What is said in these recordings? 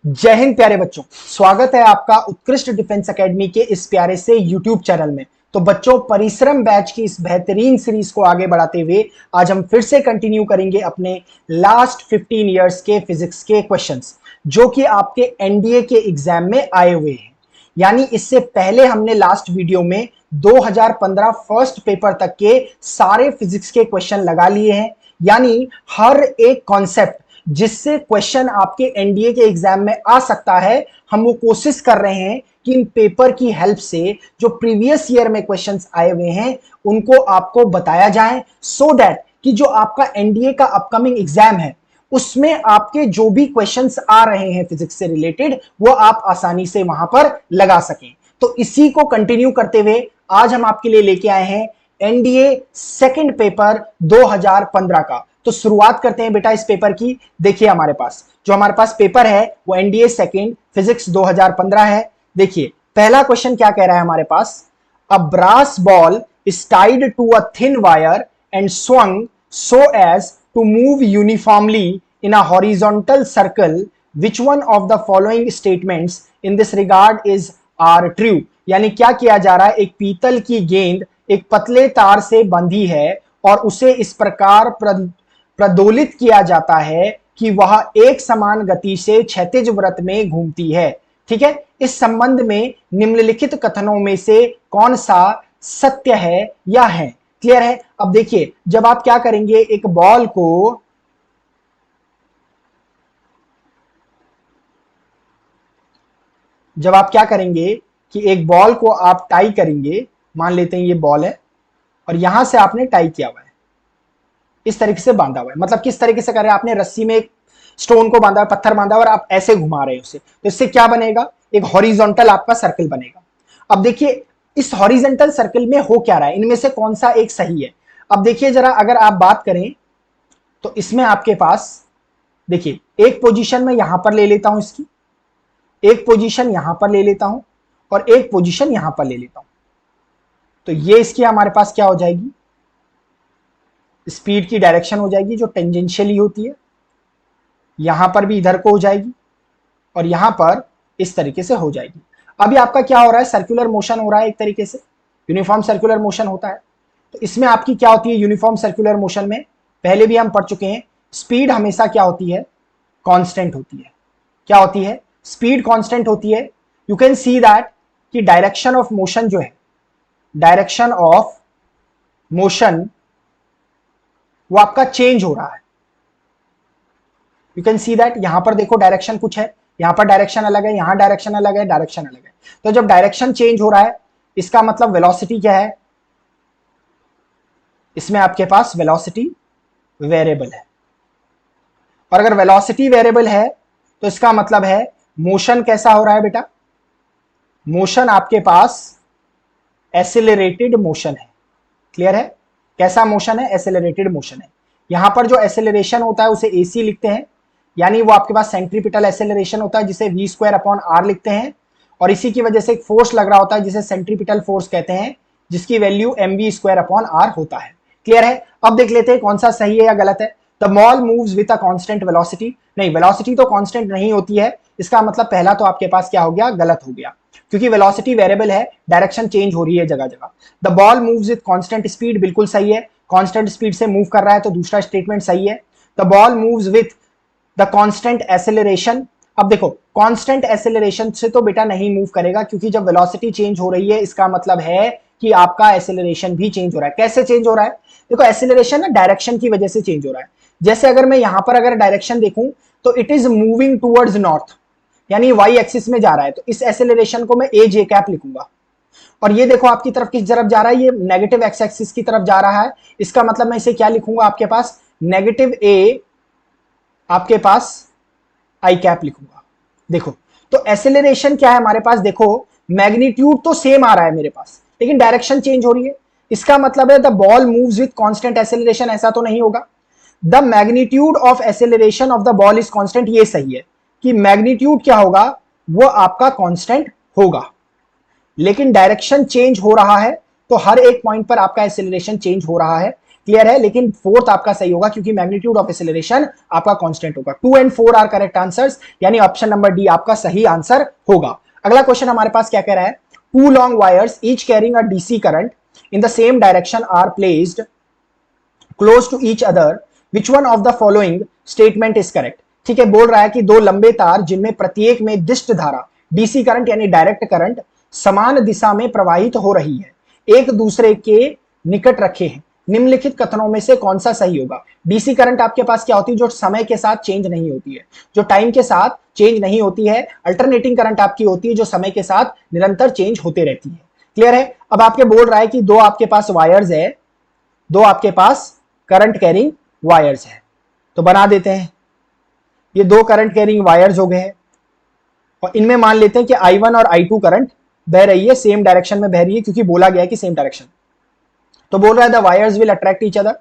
जय हिंद प्यारे बच्चों, स्वागत है आपका उत्कृष्ट डिफेंस एकेडमी के इस प्यारे से यूट्यूब चैनल में। तो बच्चों, परिश्रम बैच की इस बेहतरीन सीरीज को आगे बढ़ाते हुए आज हम फिर से कंटिन्यू करेंगे अपने लास्ट 15 इयर्स के फिजिक्स के क्वेश्चंस, जो कि आपके एनडीए के एग्जाम में आए हुए हैं। यानी इससे पहले हमने लास्ट वीडियो में 2015 फर्स्ट पेपर तक के सारे फिजिक्स के क्वेश्चन लगा लिए हैं। यानी हर एक कॉन्सेप्ट जिससे क्वेश्चन आपके एनडीए के एग्जाम में आ सकता है, हम वो कोशिश कर रहे हैं कि इन पेपर की हेल्प से जो प्रीवियस ईयर में क्वेश्चंस आए हुए हैं उनको आपको बताया जाए, सो दैट कि जो आपका एनडीए का अपकमिंग एग्जाम है उसमें आपके जो भी क्वेश्चंस आ रहे हैं फिजिक्स से रिलेटेड वो आप आसानी से वहां पर लगा सकें। तो इसी को कंटिन्यू करते हुए आज हम आपके लिए लेके आए हैं एनडीए सेकंड पेपर 2015 का। तो शुरुआत करते हैं बेटा इस पेपर की। देखिए हमारे पास पेपर है वो एनडीए सेकंड फिजिक्स 2015 है। देखिए पहला क्वेश्चन क्या कह रहा है हमारे पास। A brass ball is tied to a thin wire and swung so as to move uniformly in a horizontal circle. Which one of the following statements in this regard is are true? यानी क्या किया जा रहा है, एक पीतल की गेंद एक पतले तार से बंधी है और उसे इस प्रकार प्रदोलित किया जाता है कि वह एक समान गति से क्षैतिज वृत्त में घूमती है। ठीक है, इस संबंध में निम्नलिखित कथनों में से कौन सा सत्य है या है। क्लियर है। अब देखिए जब आप क्या करेंगे, एक बॉल को जब आप क्या करेंगे कि एक बॉल को आप टाई करेंगे, मान लेते हैं ये बॉल है और यहां से आपने टाई किया हुआ है, इस तरीके से बांधा हुआ है। मतलब किस तरीके से कर रहे हैं, आपने रस्सी में एक स्टोन को बांधा, पत्थर बांधा और आप ऐसे घुमा रहे हैं उसे, तो इससे क्या बनेगा, एक हॉरिजॉन्टल आपका सर्कल बनेगा। अब देखिए इस हॉरिजॉन्टल सर्कल में हो क्या रहा है, इनमें से कौन सा एक सही है। अब देखिए जरा, अगर आप बात करें तो इसमें आपके पास देखिए एक पोजीशन में यहां पर ले लेता हूं इसकी, एक पोजीशन यहां पर ले लेता हूं और एक पोजीशन यहां पर ले लेता हूं। तो ये इसकी हमारे पास क्या हो जाएगी, स्पीड की डायरेक्शन हो जाएगी जो टेंजेंशियली होती है। यहां पर भी इधर को हो जाएगी और यहां पर इस तरीके से हो जाएगी। अभी आपका क्या हो रहा है, सर्कुलर मोशन हो रहा है, एक तरीके से यूनिफॉर्म सर्कुलर मोशन होता है। तो इसमें आपकी क्या होती है, यूनिफॉर्म सर्कुलर मोशन में पहले भी हम पढ़ चुके हैं, स्पीड हमेशा क्या होती है, कांस्टेंट होती है। क्या होती है, स्पीड कांस्टेंट होती है। यू कैन सी दैट कि डायरेक्शन ऑफ मोशन जो है, डायरेक्शन ऑफ मोशन वो आपका चेंज हो रहा है। यू कैन सी दैट, यहां पर देखो डायरेक्शन कुछ है, यहां पर डायरेक्शन अलग है, यहां डायरेक्शन अलग है, डायरेक्शन अलग है। तो जब डायरेक्शन चेंज हो रहा है इसका मतलब वेलोसिटी क्या है, इसमें आपके पास वेलोसिटी वेरिएबल है। और अगर वेलोसिटी वेरिएबल है तो इसका मतलब है मोशन कैसा हो रहा है बेटा, मोशन आपके पास एसिलरेटेड मोशन है। क्लियर है, कैसा मोशन है, एसिलरेटेड मोशन है। यहां पर जो एसिलरेशन होता है उसे एसी लिखते हैं, यानी वो आपके पास सेंट्रीपिटल एसिलरेशन होता है जिसे v स्क्वायर अपॉन आर लिखते हैं। और इसी की वजह से एक फोर्स लग रहा होता है जिसे सेंट्रीपिटल फोर्स कहते हैं, जिसकी value mv square upon R होता है। क्लियर है। अब देख लेते हैं कौन सा सही है या गलत है। The ball moves with a constant velocity, नहीं वेलोसिटी तो कांस्टेंट नहीं होती है, इसका मतलब पहला तो आपके पास क्या हो गया, गलत हो गया, क्योंकि वेलोसिटी वेरिएबल है, डायरेक्शन चेंज हो रही है जगह जगह। The ball moves with constant speed, बिल्कुल सही है, कांस्टेंट स्पीड से मूव कर रहा है, तो दूसरा स्टेटमेंट सही है। The ball moves with the constant acceleration, अब देखो कांस्टेंट एसिलरेशन से तो बेटा नहीं मूव करेगा, क्योंकि जब वेलोसिटी चेंज हो रही है इसका मतलब है कि आपका एसिलरेशन भी चेंज हो रहा है। कैसे चेंज हो रहा है, देखो एसिलरेशन ना डायरेक्शन की वजह से चेंज हो रहा है। जैसे अगर मैं यहां पर अगर डायरेक्शन देखूं तो it is moving towards north, यानी वाई एक्सिस में जा रहा है, तो इस एसिलरेशन को मैं ए जे कैप लिखूंगा। और ये देखो आपकी तरफ किस तरफ जा रहा है, ये नेगेटिव एक्स एक्सिस की तरफ जा रहा है, इसका मतलब मैं इसे क्या लिखूंगा, आपके पास नेगेटिव ए आपके पास आई कैप लिखूंगा। देखो तो एसिलरेशन क्या है हमारे पास, देखो मैग्नीट्यूड तो सेम आ रहा है मेरे पास लेकिन डायरेक्शन चेंज हो रही है। इसका मतलब है the ball moves with constant acceleration, ऐसा तो नहीं होगा। The magnitude of acceleration of the ball is constant, ये सही है कि मैग्नीट्यूड क्या होगा, वो आपका कांस्टेंट होगा, लेकिन डायरेक्शन चेंज हो रहा है, तो हर एक पॉइंट पर आपका एसिलरेशन चेंज हो रहा है। क्लियर है, लेकिन फोर्थ आपका सही होगा क्योंकि मैग्नीट्यूड ऑफ एक्सेलरेशन आपका कांस्टेंट होगा। 2 and 4 आर करेक्ट आंसर्स, यानी ऑप्शन नंबर डी आपका सही आंसर होगा। अगला क्वेश्चन हमारे पास क्या कह रहा है, two long wires each carrying a DC current in the same direction are placed close to each other, which one of the following statement is correct. ठीक है, बोल रहा है कि दो लंबे तार जिनमें प्रत्येक में दिष्ट धारा डीसी करंट यानी डायरेक्ट करंट समान दिशा में प्रवाहित हो रही है, एक दूसरे के निकट रखे हैं, निम्नलिखित कथनों में से कौन सा सही होगा। डीसी करंट आपके पास क्या होती है, जो समय के साथ चेंज नहीं होती है, जो टाइम के साथ चेंज नहीं होती है। अल्टरनेटिंग करंट आपकी होती है जो समय के साथ निरंतर चेंज होते रहती है। क्लियर है। अब आपके बोल रहा है कि दो आपके पास वायर्स है, दो आपके पास करंट कैरिंग वायर्स है, तो बना देते हैं। ये दो करंट कैरिंग वायर्स हो गए हैं और इनमें मान लेते हैं कि I1 और I2 करंट बह रही है, सेम डायरेक्शन में बह रही है क्योंकि बोला गया है कि सेम डायरेक्शन। तो बोल रहा है the wires will attract each other,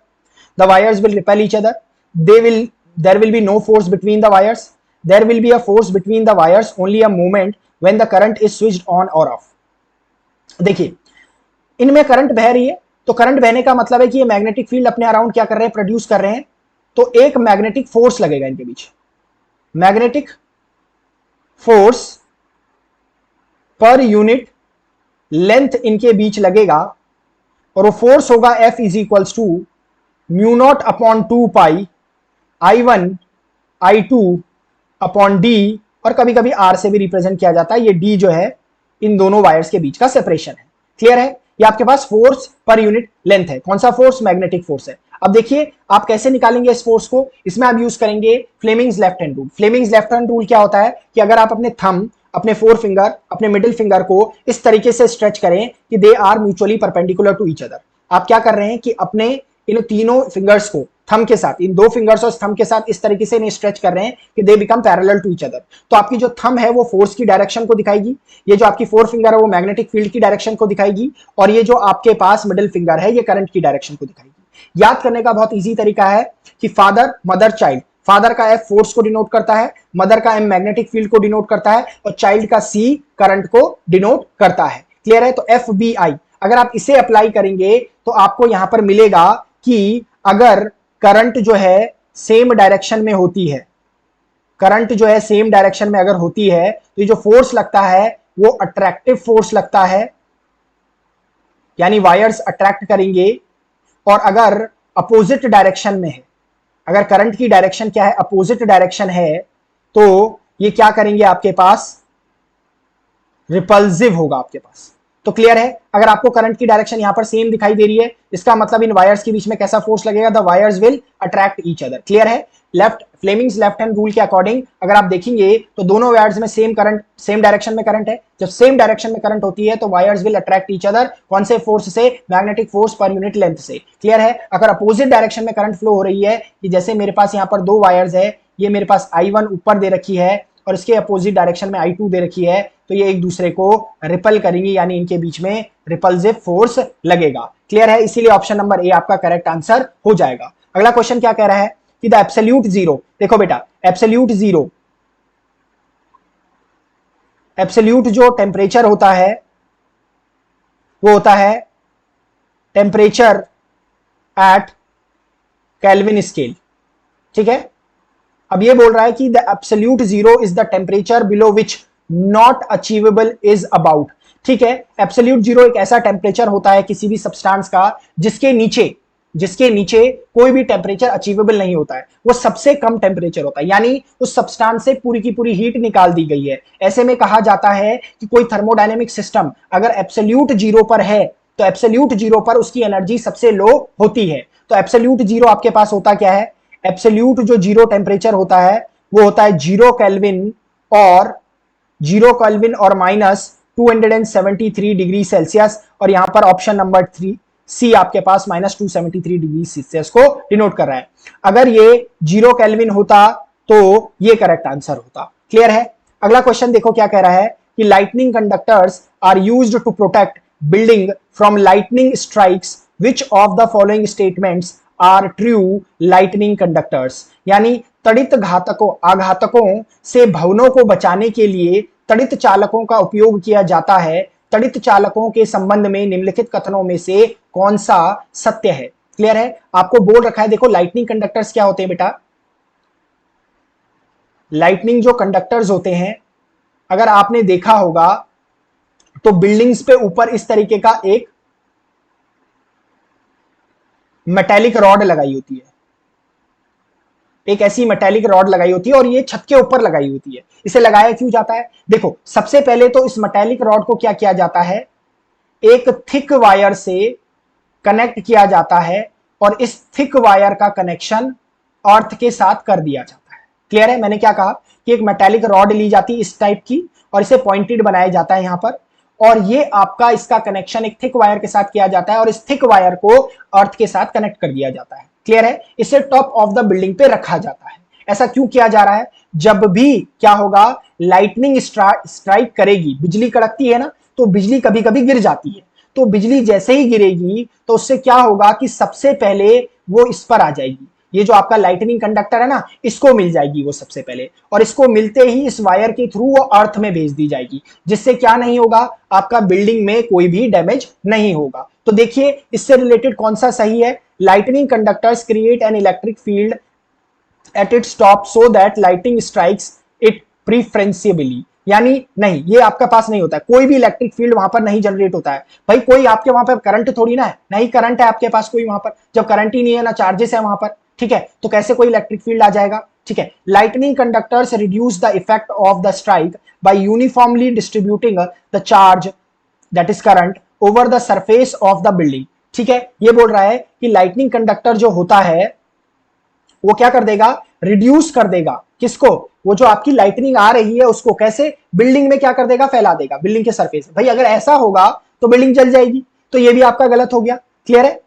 the wires will repel each other, there will be no force between the wires, there will be a force between the wires only a moment when the current is switched on और off. देखिए, इनमें current बह रही है, तो current बहने का मतलब है कि ये मैग्नेटिक फील्ड अपने अराउंड क्या कर रहे हैं, प्रोड्यूस कर रहे हैं, तो एक मैग्नेटिक फोर्स लगेगा इनके बीच। Magnetic force per unit length इनके बीच लगेगा और वो फोर्स होगा F is equals to mu naught upon 2 pi I1 I2 upon D, और कभी कभी R से भी रिप्रेजेंट किया जाता है। ये D जो है इन दोनों वायर्स के बीच का सेपरेशन है। क्लियर है। ये आपके पास फोर्स पर यूनिट लेंथ है। कौन सा फोर्स, मैग्नेटिक फोर्स है। अब देखिए आप कैसे निकालेंगे इस फोर्स को, इसमें आप यूज करेंगे Fleming's left hand rule. Fleming's left hand rule क्या होता है कि अगर आप अपने थंब, अपने फोर फिंगर, अपने मिडिल फिंगर को इस तरीके से स्ट्रेच करें कि they are mutually perpendicular to each other, आप क्या कर रहे हैं कि अपने इन तीनों फिंगर्स को थंब के साथ, इन दो फिंगर्स और थंब के साथ इस तरीके से स्ट्रेच कर रहे हैं कि they become parallel to each other. तो आपकी जो थंब है वो फोर्स की डायरेक्शन को दिखाएगी, ये जो आपकी फोर फिंगर है वो मैग्नेटिक फील्ड की डायरेक्शन को दिखाएगी, और ये जो आपके पास मिडिल फिंगर है ये करंट की डायरेक्शन को दिखाएगी। याद करने का बहुत इजी तरीका है कि फादर, मदर, चाइल्ड। फादर का F फोर्स को डिनोट करता है, मदर का M मैग्नेटिक फील्ड को डिनोट करता है, और चाइल्ड का C करंट को डिनोट करता है। क्लियर है। तो FBI अगर आप इसे अप्लाई करेंगे तो आपको यहां पर मिलेगा कि अगर करंट जो है सेम डायरेक्शन में होती है, करंट जो है सेम डायरेक्शन में अगर होती है तो ये जो फोर्स लगता है वो अट्रैक्टिव फोर्स लगता है, यानी वायर्स अट्रैक्ट करेंगे। और अगर अपोजिट डायरेक्शन में है, अगर करंट की डायरेक्शन क्या है, अपोजिट डायरेक्शन है, तो ये क्या करेंगे, आपके पास रिपल्सिव होगा आपके पास। तो क्लियर है। अगर आपको करंट की डायरेक्शन यहां पर सेम दिखाई दे रही है, इसका मतलब इन वायर्स के बीच में कैसा फोर्स लगेगा, the wires will attract each other. Clear है। फ्लेमिंग्स लेफ्ट हैंड रूल के अकॉर्डिंग अगर आप देखेंगे तो दोनों वायर्स में सेम करंट, सेम डायरेक्शन में करंट है। जब सेम डायरेक्शन में करंट होती है तो wires will attract each other. कौन से फोर्स से, magnetic force per unit length से। क्लियर है। अगर अपोजिट डायरेक्शन में करंट फ्लो हो रही है, कि जैसे मेरे पास यहाँ पर दो वायर्स है, ये मेरे पास I1 ऊपर दे रखी है और इसके अपोजिट डायरेक्शन में I2 दे रखी है, तो ये एक दूसरे को रिपल करेंगे, यानी इनके बीच में रिपल्सिव फोर्स लगेगा। क्लियर है। इसीलिए ऑप्शन नंबर ए आपका करेक्ट आंसर हो जाएगा। अगला क्वेश्चन क्या कह रहा है कि द एब्सोल्यूट जीरो, देखो बेटा एब्सोल्यूट जीरो, एब्सोल्यूट जो टेम्परेचर होता है वो होता है टेम्परेचर एट केल्विन स्केल। ठीक है। अब ये बोल रहा है कि the absolute zero is the temperature below which not achievable is about. ठीक है। एब्सोल्यूट जीरो एक ऐसा टेम्परेचर होता है किसी भी सब्सटेंस का जिसके नीचे कोई भी टेम्परेचर अचीवेबल नहीं होता है, वो सबसे कम टेम्परेचर होता है, यानी उस सब्सटेंस से पूरी की पूरी हीट निकाल दी गई है। ऐसे में कहा जाता है कि कोई थर्मोडायनेमिक सिस्टम अगर एब्सोल्यूट जीरो पर है तो एब्सोल्यूट जीरो पर उसकी एनर्जी सबसे लो होती है। तो एब्सोल्यूट जीरो आपके पास होता क्या है, एब्सोल्यूट जो जीरो टेम्परेचर होता है वो होता है 0 केल्विन और माइनस 273 डिग्री सेल्सियस, और यहां पर ऑप्शन नंबर 3 सी आपके पास माइनस 273 डिग्री सेल्सियस को डिनोट कर रहा है। अगर ये 0 केल्विन होता तो ये करेक्ट आंसर होता। क्लियर है। अगला क्वेश्चन देखो क्या कह रहा है कि lightning conductors are used to protect building from lightning strikes, which of the following statements are true lightning conductors. यानी तड़ित आघातकों से भवनों को बचाने के लिए तड़ित चालकों का उपयोग किया जाता है। तड़ित चालकों के संबंध में निम्नलिखित कथनों में से कौन सा सत्य है। क्लियर है? आपको बोल रखा है, देखो लाइटनिंग कंडक्टर्स क्या होते हैं बेटा, लाइटनिंग जो कंडक्टर्स होते हैं अगर आपने देखा होगा तो बिल्डिंग्स पे ऊपर इस तरीके का एक मेटेलिक रॉड लगाई होती है, एक ऐसी मेटेलिक रॉड लगाई होती है और ये छत के ऊपर लगाई होती है। इसे लगाया क्यों जाता है? देखो सबसे पहले तो इस मेटेलिक रॉड को क्या किया जाता है, एक थिक वायर से कनेक्ट किया जाता है और इस थिक वायर का कनेक्शन अर्थ के साथ कर दिया जाता है। क्लियर है? मैंने क्या कहा कि एक मेटेलिक रॉड ली जाती है इस टाइप की और इसे पॉइंटेड बनाया जाता है यहां पर, और ये आपका इसका कनेक्शन एक थिक वायर के साथ किया जाता है और इस थिक वायर को अर्थ के साथ कनेक्ट कर दिया जाता है। क्लियर है? इसे टॉप ऑफ द बिल्डिंग पे रखा जाता है। ऐसा क्यों किया जा रहा है? जब भी क्या होगा, लाइटनिंग स्ट्राइक करेगी, बिजली कड़कती है ना, तो बिजली कभी कभी गिर जाती है, तो बिजली जैसे ही गिरेगी तो उससे क्या होगा कि सबसे पहले वो इस पर आ जाएगी, ये जो आपका लाइटनिंग कंडक्टर है ना, इसको मिल जाएगी वो सबसे पहले, और इसको मिलते ही इस वायर के थ्रू वो अर्थ में भेज दी जाएगी, जिससे क्या नहीं होगा, आपका बिल्डिंग में कोई भी डैमेज नहीं होगा। तो देखिए इससे रिलेटेड कौन सा सही है, lightning conductors create an electric field at its top so that lightning strikes it preferentially, यानी नहीं, ये आपका पास नहीं होता है, कोई भी इलेक्ट्रिक फील्ड वहां पर नहीं जनरेट होता है। भाई कोई आपके वहां पर करंट थोड़ी ना है, नहीं करंट है आपके पास कोई वहां पर, जब करंट ही नहीं है ना चार्जेस है वहां पर, ठीक है, तो कैसे कोई इलेक्ट्रिक फील्ड आ जाएगा? ठीक है, lightning conductors reduce the effect of the strike by uniformly distributing the charge that is current over the surface of the building. ठीक है, ये बोल रहा है कि लाइटनिंग कंडक्टर जो होता है वो क्या कर देगा, रिड्यूस कर देगा, किसको, वो जो आपकी लाइटनिंग आ रही है उसको, कैसे, बिल्डिंग में क्या कर देगा, फैला देगा बिल्डिंग के सरफेस। भाई अगर ऐसा होगा तो बिल्डिंग जल जाएगी, तो ये भी आपका गलत हो गया। क्लियर है?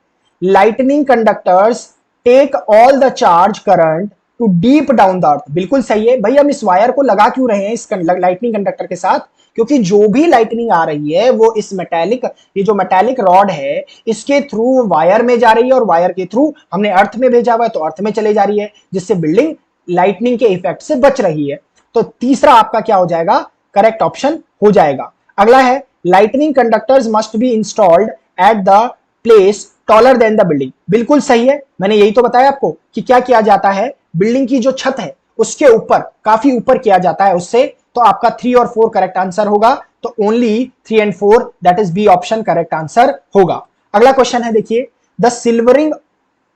Lightning conductors take all the charge current to deep down the earth, बिल्कुल सही है। भाई हम इस वायर को लगा क्यों रहे हैं इस लाइटनिंग कंडक्टर के साथ, क्योंकि जो भी लाइटनिंग आ रही है वो इस मेटालिक, ये जो मेटालिक रॉड है इसके थ्रू वायर में जा रही है और वायर के थ्रू हमने अर्थ में भेजा हुआ है तो अर्थ में चले जा रही है, जिससे बिल्डिंग लाइटनिंग के इफेक्ट से बच रही है। तो तीसरा आपका क्या हो जाएगा, करेक्ट ऑप्शन हो जाएगा। अगला है lightning conductors must be installed at the place taller than the building, बिल्कुल सही है। मैंने यही तो बताया आपको कि क्या किया जाता है, बिल्डिंग की जो छत है उसके ऊपर, काफी ऊपर किया जाता है उससे, तो आपका 3 और 4 करेक्ट आंसर होगा, तो only 3 and 4 that is B option correct answer होगा। अगला क्वेश्चन है देखिए, the silvering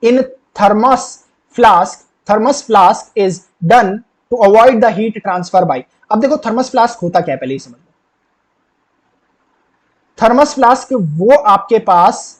in thermos flask is done to avoid the heat transfer by. अब देखो थर्मस फ्लास्क होता क्या है पहले ही समझ लो। थर्मस फ्लास्क वो आपके पास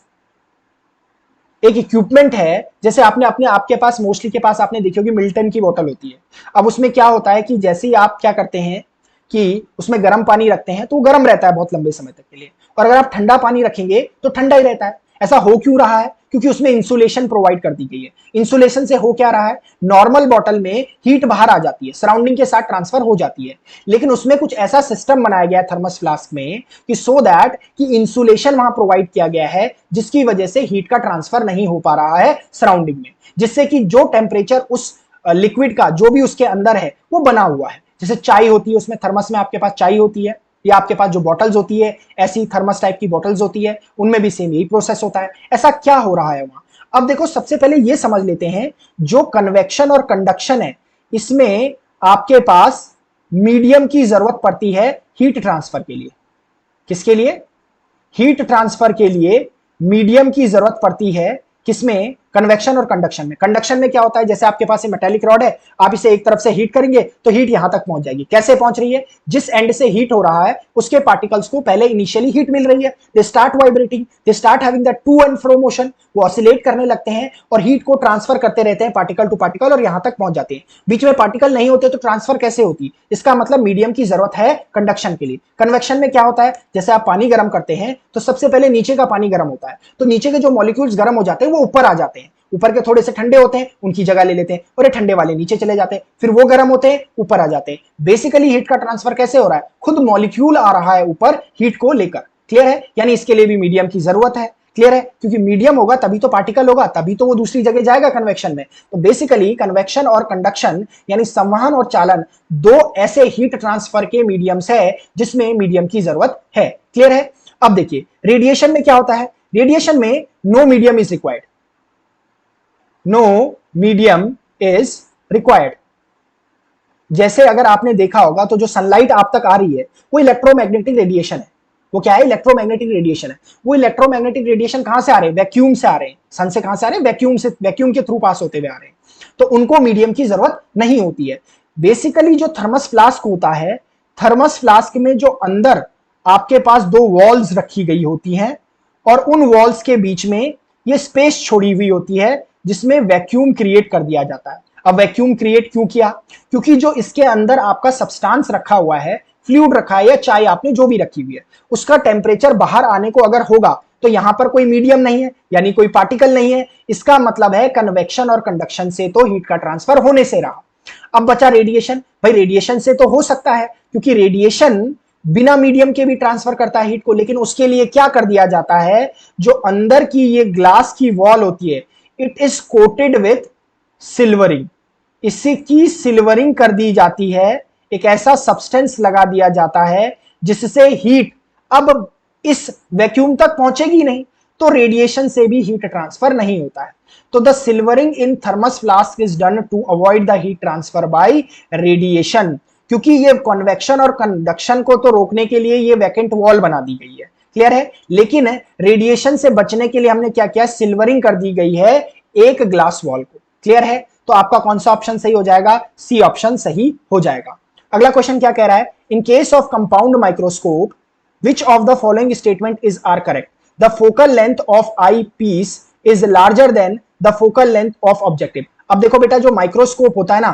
एक इक्विपमेंट है, जैसे आपके पास मोस्टली के पास आपने देखी होगी मिल्टन की बोतल होती है। अब उसमें क्या होता है कि जैसे ही आप क्या करते हैं कि उसमें गर्म पानी रखते हैं तो वो गर्म रहता है बहुत लंबे समय तक के लिए, और अगर आप ठंडा पानी रखेंगे तो ठंडा ही रहता है। ऐसा हो क्यों रहा है? क्योंकि उसमें इंसुलेशन प्रोवाइड कर दी गई है। इंसुलेशन से हो क्या रहा है, नॉर्मल बॉटल में हीट बाहर आ जाती है, सराउंडिंग के साथ ट्रांसफर हो जाती है, लेकिन उसमें कुछ ऐसा सिस्टम बनाया गया है थर्मस फ्लास्क में कि सो दैट कि इंसुलेशन वहां प्रोवाइड किया गया है, जिसकी वजह से हीट का ट्रांसफर नहीं हो पा रहा है सराउंडिंग में, जिससे कि जो टेम्परेचर उस लिक्विड का जो भी उसके अंदर है वो बना हुआ है। जैसे चाय होती है, उसमें थर्मस में आपके पास चाय होती है, या आपके पास जो बॉटल्स होती है ऐसी थर्मस टाइप की बॉटल्स होती है, उनमें भी सेम यही प्रोसेस होता है। ऐसा क्या हो रहा है वहां? अब देखो सबसे पहले ये समझ लेते हैं, जो कन्वेक्शन और कंडक्शन है इसमें आपके पास मीडियम की जरूरत पड़ती है हीट ट्रांसफर के लिए। किसके लिए? हीट ट्रांसफर के लिए मीडियम की जरूरत पड़ती है, किसमें? कन्वेक्शन और कंडक्शन में। कंडक्शन में क्या होता है, जैसे आपके पास मेटेलिक रॉड है, आप इसे एक तरफ से हीट करेंगे तो हीट यहां तक पहुंच जाएगी। कैसे पहुंच रही है? जिस एंड से हीट हो रहा है उसके पार्टिकल्स को पहले इनिशियली हीट मिल रही है, they start vibrating, they start having that to and fro motion, वो ऑसिलेट करने लगते हैं और हीट को ट्रांसफर करते रहते हैं पार्टिकल टू पार्टिकल और यहां तक पहुंच जाते हैं। बीच में पार्टिकल नहीं होते तो ट्रांसफर कैसे होती? इसका मतलब मीडियम की जरूरत है कंडक्शन के लिए। कन्वेक्शन में क्या होता है, जैसे आप पानी गर्म करते हैं तो सबसे पहले नीचे का पानी गर्म होता है, तो नीचे के जो मॉलिक्यूल्स गर्म हो जाते हैं वो ऊपर आ जाते हैं, ऊपर के थोड़े से ठंडे होते हैं उनकी जगह ले लेते हैं और ये ठंडे वाले नीचे चले जाते हैं, फिर वो गर्म होते हैं ऊपर आ जाते हैं। बेसिकली हीट का ट्रांसफर कैसे हो रहा है? खुद मॉलिक्यूल आ रहा है ऊपर हीट को लेकर। क्लियर है? यानी इसके लिए भी मीडियम की जरूरत है। क्लियर है? क्योंकि मीडियम होगा तभी तो पार्टिकल होगा, तभी तो वो दूसरी जगह जाएगा कन्वेक्शन में। तो बेसिकली कन्वेक्शन और कंडक्शन यानी संवहन और चालन दो ऐसे हीट ट्रांसफर के मीडियम्स है जिसमें मीडियम की जरूरत है। क्लियर है? अब देखिए रेडिएशन में क्या होता है, रेडिएशन में no medium is required. No medium is required. जैसे अगर आपने देखा होगा तो जो सनलाइट आप तक आ रही है वो इलेक्ट्रोमैग्नेटिक रेडिएशन है। वो क्या है? इलेक्ट्रोमैग्नेटिक रेडिएशन है। वो इलेक्ट्रोमैग्नेटिक रेडिएशन कहां से आ रहे हैं? वैक्यूम से आ रहे हैं। सन से कहां से आ रहे हैं? वैक्यूम से, वैक्यूम के थ्रू पास होते हुए आ रहे हैं। तो उनको मीडियम की जरूरत नहीं होती है। बेसिकली जो थर्मस फ्लास्क होता है, थर्मस फ्लास्क में जो अंदर आपके पास दो वॉल्स रखी गई होती हैं और उन वॉल्स के बीच में ये स्पेस छोड़ी हुई होती है जिसमें वैक्यूम क्रिएट कर दिया जाता है। अब वैक्यूम क्रिएट क्यों किया? क्योंकि जो इसके अंदर आपका सब्सटेंस रखा हुआ है, फ्लूइड रखा है या चाय आपने जो भी रखी हुई है, उसका टेम्परेचर बाहर आने को अगर होगा तो यहां पर कोई मीडियम नहीं है, यानी कोई पार्टिकल नहीं है। इसका मतलब है कन्वेक्शन और कंडक्शन से तो हीट का ट्रांसफर होने से रहा। अब बचा रेडिएशन। भाई रेडिएशन से तो हो सकता है क्योंकि रेडिएशन बिना मीडियम के भी ट्रांसफर करता है हीट को, लेकिन उसके लिए क्या कर दिया जाता है? जो अंदर की ये ग्लास की वॉल होती है, it is coated with silvering. इसकी सिल्वरिंग कर दी जाती है, एक ऐसा सब्सटेंस लगा दिया जाता है जिससे हीट अब इस वैक्यूम तक पहुंचेगी नहीं, तो रेडिएशन से भी हीट ट्रांसफर नहीं होता है। तो the silvering in thermos flask is done to avoid the heat transfer by radiation, क्योंकि ये कन्वेक्शन और कंडक्शन को तो रोकने के लिए ये वैकेंट वॉल बना दी गई है। क्लियर है? लेकिन रेडिएशन से बचने के लिए हमने क्या किया? सिल्वरिंग कर दी गई है एक ग्लास वॉल को। क्लियर है? तो आपका कौन सा ऑप्शन सही हो जाएगा? सी ऑप्शन सही हो जाएगा। अगला क्वेश्चन क्या कह रहा है? In case of compound microscope which of the following statement is are correct? The focal length of eyepiece is larger than the focal length of objective. अब देखो बेटा, जो माइक्रोस्कोप होता है ना,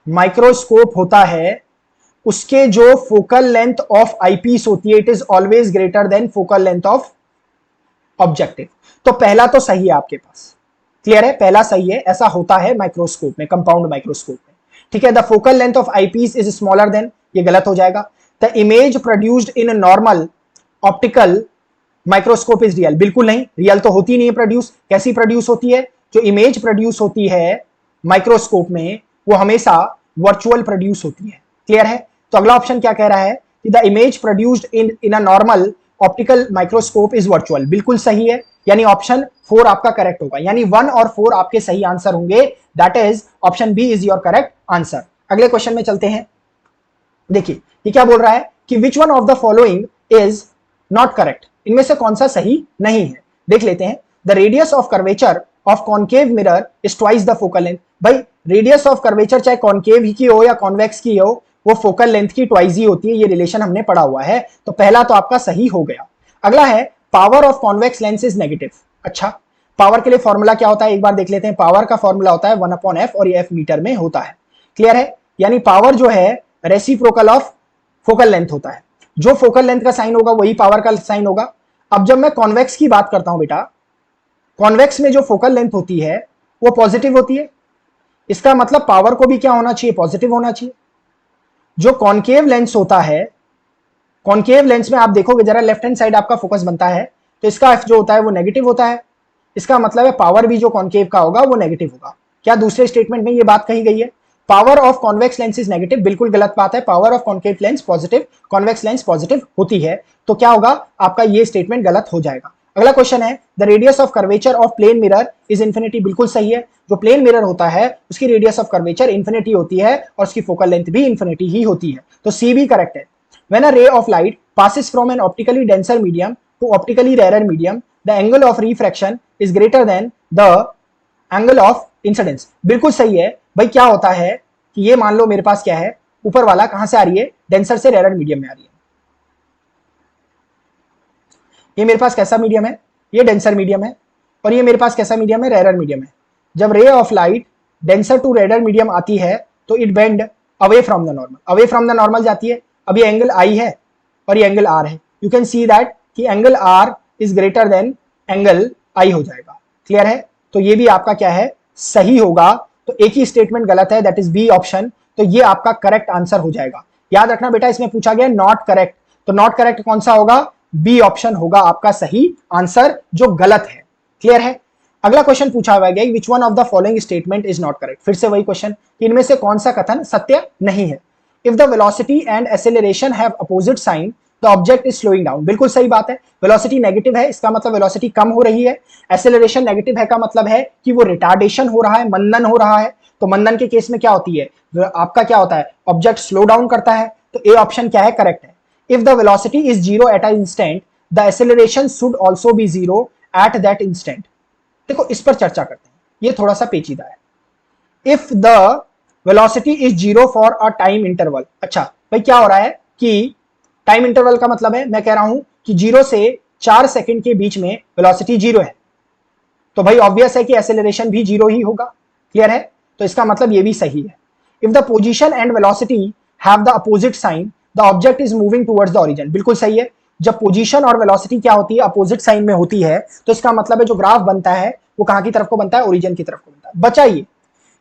माइक्रोस्कोप होता है, उसके जो फोकल लेंथ ऑफ आईपीस होती है, it is always greater then focal length of objective. तो पहला तो सही है आपके पास। क्लियर है? पहला सही है, ऐसा होता है माइक्रोस्कोप में, कंपाउंड माइक्रोस्कोप में। ठीक है। The focal length of eyepiece is smaller than, ये गलत हो जाएगा। The image produced in normal optical microscope is real, बिल्कुल नहीं, रियल तो होती नहीं है प्रोड्यूस। कैसी प्रोड्यूस होती है? जो इमेज प्रोड्यूस होती है माइक्रोस्कोप में वो हमेशा वर्चुअल प्रोड्यूस होती है। क्लियर है? तो अगला ऑप्शन क्या कह रहा है कि the image produced in a normal optical microscope is virtual, बिल्कुल सही है। यानी ऑप्शन 4 आपका करेक्ट होगा, यानी 1 और 4 आपके सही आंसर होंगे। That is option B is your correct answer. अगले क्वेश्चन में चलते हैं। देखिए ये क्या बोल रहा है कि which one of the following is not correct, इनमें से कौन सा सही नहीं है। देख लेते हैं। The radius of curvature of concave mirror is twice the focal length. भाई रेडियस ऑफ कर्वेचर चाहे कॉन्केव ही की हो या कॉन्वेक्स की हो, वो फोकल लेंथ की ट्वाइस ही होती है। ये रिलेशन हमने पढ़ा हुआ है, तो पहला तो आपका सही हो गया। अगला है power of convex lens is negative. अच्छा, पावर के लिए फॉर्मूला क्या होता है एक बार देख लेते हैं। पावर का फॉर्मूला होता है 1/f और ये f मीटर में होता है। क्लियर है? यानी पावर जो है रेसिप्रोकल ऑफ फोकल लेंथ होता है। जो फोकल लेंथ का साइन होगा वही पावर का साइन होगा। अब जब मैं कॉन्वेक्स की बात करता हूं बेटा, कॉन्वेक्स में जो फोकल लेंथ होती है वो पॉजिटिव होती है। इसका मतलब पावर को भी क्या होना चाहिए? पॉजिटिव होना चाहिए। जो कॉन्केव लेंस होता है, कॉन्केव लेंस में आप देखोगे जरा, लेफ्ट हैंड साइड आपका फोकस बनता है, तो इसका एफ जो होता है वो नेगेटिव होता है। इसका मतलब है पावर भी जो कॉन्केव का होगा वो नेगेटिव होगा। क्या दूसरे स्टेटमेंट में ये बात कही गई है? Power of convex lens is negative, बिल्कुल गलत बात है। Power of concave lens positive, convex lens positive होती है। तो क्या होगा आपका? ये स्टेटमेंट गलत हो जाएगा। अगला क्वेश्चन है the radius of curvature of plane mirror is infinity, बिल्कुल सही है। जो प्लेन मिरर होता है उसकी रेडियस ऑफ कर्वेचर इन्फिनिटी होती है और उसकी फोकल लेंथ भी इन्फिनिटी ही होती है। तो सी भी करेक्ट है। When a ray of light passes from an optically denser medium to optically rarer medium, the angle of refraction is greater than the angle of incidence. बिल्कुल सही है भाई। क्या होता है कि ये मान लो मेरे पास क्या है, ऊपर वाला कहां से आ रही है? डेंसर से रेरर मीडियम में आ रही है। ये मेरे पास कैसा मीडियम है? ये डेंसर मीडियम है। और ये मेरे पास कैसा मीडियम है? रेरर मीडियम है। जब ray of light denser to rarer medium आती है तो it bend away from the normal, away from the normal जाती है। अब ये एंगल आई है और ये एंगल आर है। यू कैन सी दैट कि angle R is greater than angle I हो जाएगा। क्लियर है? तो ये भी आपका क्या है? सही होगा। तो एक ही स्टेटमेंट गलत है, दैट इज बी ऑप्शन। तो ये आपका करेक्ट आंसर हो जाएगा। याद रखना बेटा, इसमें पूछा गया नॉट करेक्ट, तो नॉट करेक्ट कौन सा होगा? बी ऑप्शन होगा आपका सही आंसर, जो गलत है। क्लियर है? अगला क्वेश्चन पूछा हुआ है which one of the following statement is not correct. फिर से वही क्वेश्चन, इनमें से कौन सा कथन सत्य नहीं है। If the velocity and acceleration have opposite sign, the object is slowing down. बिल्कुल सही बात है, वेलोसिटी नेगेटिव है इसका मतलब वेलोसिटी कम हो रही है। एक्सेलरेशन नेगेटिव है का मतलब है कि वो रिटार्डेशन हो रहा है, मंदन हो रहा है। तो मंदन के केस में क्या होती है, आपका क्या होता है, ऑब्जेक्ट स्लो डाउन करता है। तो ए ऑप्शन क्या है, करेक्ट है। If the velocity is zero at a instant the acceleration should also be zero at that instant. देखो इस पर चर्चा करते हैं, ये थोड़ा सा पेचीदा है। If the velocity is zero for a time interval. अच्छा भाई क्या हो रहा है कि टाइम इंटरवल का मतलब है, मैं कह रहा हूं कि 0 से 4 सेकंड के बीच में वेलोसिटी जीरो है, तो भाई ऑब्वियस है कि एक्सेलरेशन भी जीरो ही होगा। क्लियर है, तो इसका मतलब ये भी सही है। If the position and velocity have the opposite sign the object is moving towards the origin. बिल्कुल सही है, जब पोजीशन और वेलोसिटी क्या होती है, अपोजिट साइन में होती है, तो इसका मतलब है जो ग्राफ बनता है वो कहां की तरफ को बनता है, ओरिजिन की तरफ को बनता है। बचाइए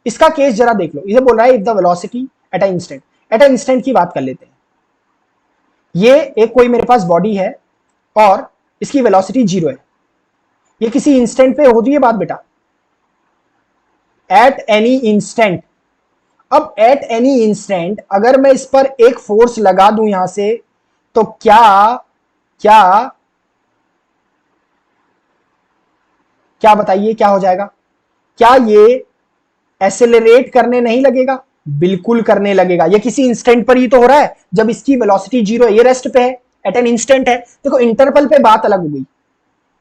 इसका केस जरा देख लो, इसे बोल रहा है if the velocity at a instant. At a instant की बात कर लेते हैं। ये एक कोई मेरे पास बॉडी है और इसकी वेलोसिटी जीरो है, ये किसी इंस्टेंट पे होती है बात बेटा, एट एनी इंस्टेंट। अब एट एनी इंस्टेंट अगर मैं इस पर एक फोर्स लगा दूं यहां से, तो क्या क्या क्या बताइए क्या हो जाएगा, क्या ये एक्सेलरेट करने नहीं लगेगा? बिल्कुल करने लगेगा। ये किसी इंस्टेंट पर ही तो हो रहा है जब इसकी वेलोसिटी जीरो है, ये रेस्ट पे है, एट एन इंस्टेंट है। देखो इंटरवल पे बात अलग हो गई,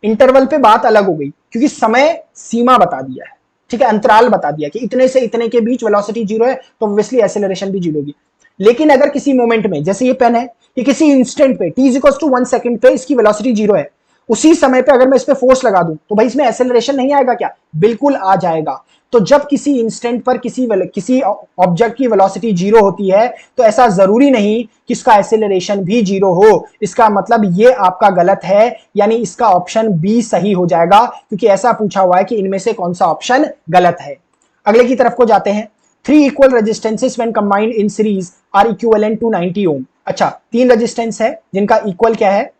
इंटरवल पे बात अलग हो गई क्योंकि समय सीमा बता दिया है, ठीक है, अंतराल बता दिया कि इतने से इतने के बीच वेलोसिटी जीरो है, तो ऑब्वियसली एक्सेलरेशन भी जीरो होगी। लेकिन अगर किसी मोमेंट में, जैसे ये पेन है, ये किसी इंस्टेंट पे t इक्वल्स टू 1 सेकंड पे इसकी वेलोसिटी जीरो है, उसी समय पे अगर मैं इस पे फोर्स लगा दूं तो भाई इसमें एक्सेलरेशन नहीं आएगा क्या? बिल्कुल आ जाएगा। तो जब किसी इंस्टेंट पर किसी ऑब्जेक्ट की वेलोसिटी जीरो होती है, तो ऐसा जरूरी नहीं कि इसका एक्सेलरेशन भी जीरो हो। इसका मतलब ये आपका गलत है, यानी इसका ऑप्शन बी सही हो जाएगा, क्योंकि ऐसा पूछा हुआ है कि इनमें से कौन सा ऑप्शन गलत है। अगले की तरफ को जाते हैं। 3 equal resistances when combined in series are equivalent to 90 ohm. अच्छा, 3 रेजिस्टेंस है जिनका इक्वल क्या है,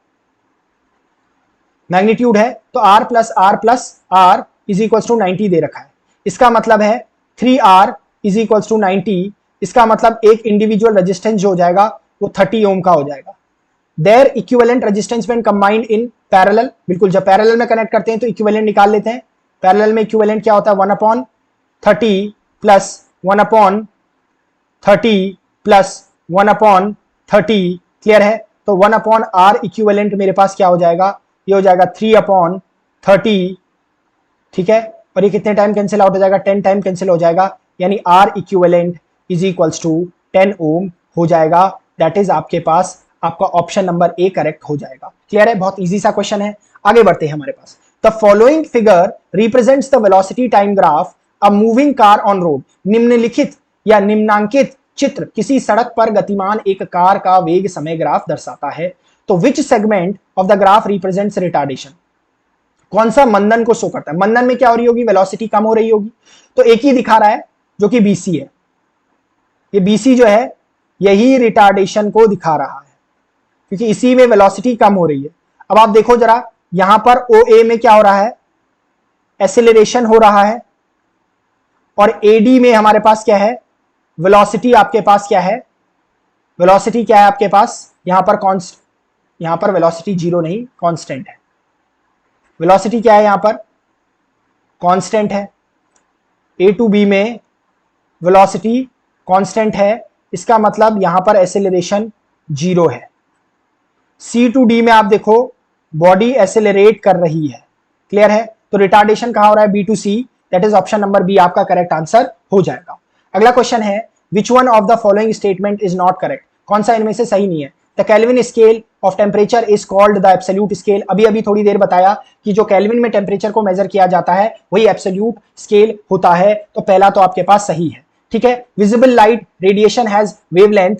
मैग्नीट्यूड है, तो R plus R is equal to 90 दे रखा है। इसका मतलब है 3R इज इक्वल टू 90। इसका मतलब एक इंडिविजुअल रेजिस्टेंस जो हो जाएगा वो 30 ओम का हो जाएगा। Their equivalent resistance when combined in parallel. बिल्कुल, जब पैरेलल में कनेक्ट करते हैं तो इक्विवेलेंट निकाल लेते हैं। पैरेलल में इक्विवेलेंट क्या होता है, 1/30 प्लस 1/30 प्लस 1/30। क्लियर है, तो 1/R इक्विवेलेंट मेरे पास क्या हो जाएगा, ये हो जाएगा 3/30। ठीक है, और ये कितने टाइम कैंसिल आउट हो जाएगा, 10 टाइम कैंसिल हो जाएगा, यानी R equivalent is equals to 10 ohm हो जाएगा। दैट इज आपके पास आपका ऑप्शन नंबर ए करेक्ट हो जाएगा। क्लियर है, बहुत इजी सा क्वेश्चन है। आगे बढ़ते हैं हमारे पास। The following figure represents the velocity time graph a moving car on road. निम्नलिखित या निम्नांकित चित्र किसी सड़क पर गतिमान एक कार का वेग समय ग्राफ दर्शाता है। तो विच segment of the graph represents retardation. कौन सा मंदन को शो करता है? मंदन में क्या हो रही होगी, वेलोसिटी कम हो रही होगी, तो एक ही दिखा रहा है जो कि BC है। ये BC जो है यही रिटार्डेशन को दिखा रहा है, क्योंकि इसी में वेलोसिटी कम हो रही है। अब आप देखो जरा, यहां पर OA में क्या हो रहा है, एक्सेलरेशन हो रहा है, और AD में हमारे पास क्या है, वेलोसिटी आपके पास क्या है, वेलोसिटी क्या है आपके पास, यहां पर वेलोसिटी जीरो नहीं, कांस्टेंट है। वेलोसिटी क्या है यहां पर, कांस्टेंट है। A टू B में वेलोसिटी कांस्टेंट है, इसका मतलब यहां पर एक्सेलरेशन जीरो है। C टू D में आप देखो बॉडी एक्सेलरेट कर रही है। क्लियर है, तो रिटार्डेशन कहां हो रहा है, B to C। That is option number B आपका करेक्ट आंसर हो जाएगा। अगला क्वेश्चन है, which one of the following statement is not correct. कौन सा इनमें से सही नहीं है। The Kelvin scale of temperature is called the absolute scale. अभी थोड़ी देर बताया कि जो केल्विन में टेम्परेचर को मेजर किया जाता है वही एब्सोल्यूट स्केल होता है, तो पहला तो आपके पास सही है। ठीक है, visible light radiation has wavelength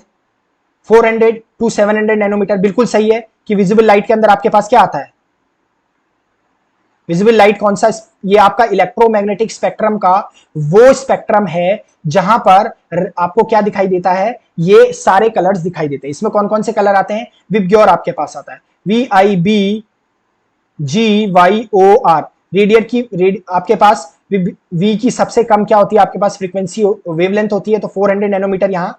400 to 700 nanometre. बिल्कुल सही है कि विजिबल लाइट के अंदर आपके पास क्या आता है, विजिबल लाइट कौन सा, ये आपका इलेक्ट्रोमैग्नेटिक स्पेक्ट्रम का वो स्पेक्ट्रम है जहां पर आपको क्या दिखाई देता है, ये सारे कलर्स दिखाई देते हैं। इसमें कौन कौन से कलर आते हैं, विबग्योर आपके पास आता है, VIBGYOR। रेडियर की आपके पास V की सबसे कम क्या होती है आपके पास, फ्रीक्वेंसी वेवलेंथ होती है, तो 400 नैनोमीटर यहां,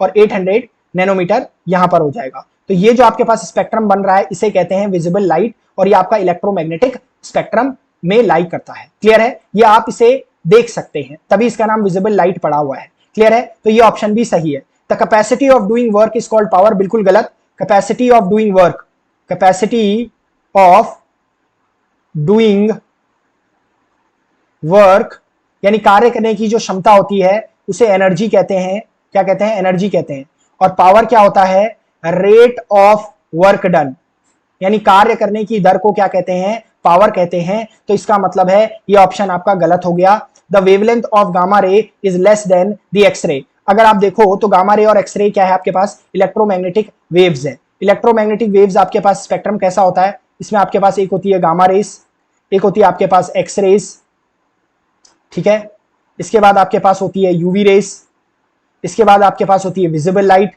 और 800 नैनोमीटर यहां पर हो जाएगा। तो ये जो आपके पास स्पेक्ट्रम बन रहा है इसे कहते हैं विजिबल लाइट, और ये आपका इलेक्ट्रोमैग्नेटिक स्पेक्ट्रम में लाई करता है। क्लियर है, ये आप इसे देख सकते हैं, तभी इसका नाम विजिबल लाइट पड़ा हुआ है। क्लियर है, तो ये ऑप्शन भी सही है। The capacity of doing work is called power, बिल्कुल गलत। Capacity of doing work, capacity of doing work यानी कार्य करने की जो क्षमता होती है उसे एनर्जी कहते हैं। क्या कहते हैं? एनर्जी कहते हैं। और पावर क्या होता है? रेट ऑफ वर्क डन, यानी कार्य करने की दर को क्या कहते हैं? पावर कहते हैं। तो इसका मतलब है ये ऑप्शन आपका गलत हो गया। The wavelength of gamma ray is less than the X ray. अगर आप देखो तो गामा रे और एक्सरे क्या है आपके पास? इलेक्ट्रोमैग्नेटिक वेव्स है। इलेक्ट्रोमैग्नेटिक वेव्स आपके पास स्पेक्ट्रम कैसा होता है? इसमें आपके पास एक होती है गामा रेस, एक होती है आपके पास एक्स रेस, ठीक है। इसके बाद आपके पास होती है यूवी रेस, इसके बाद आपके पास होती है विजिबल लाइट,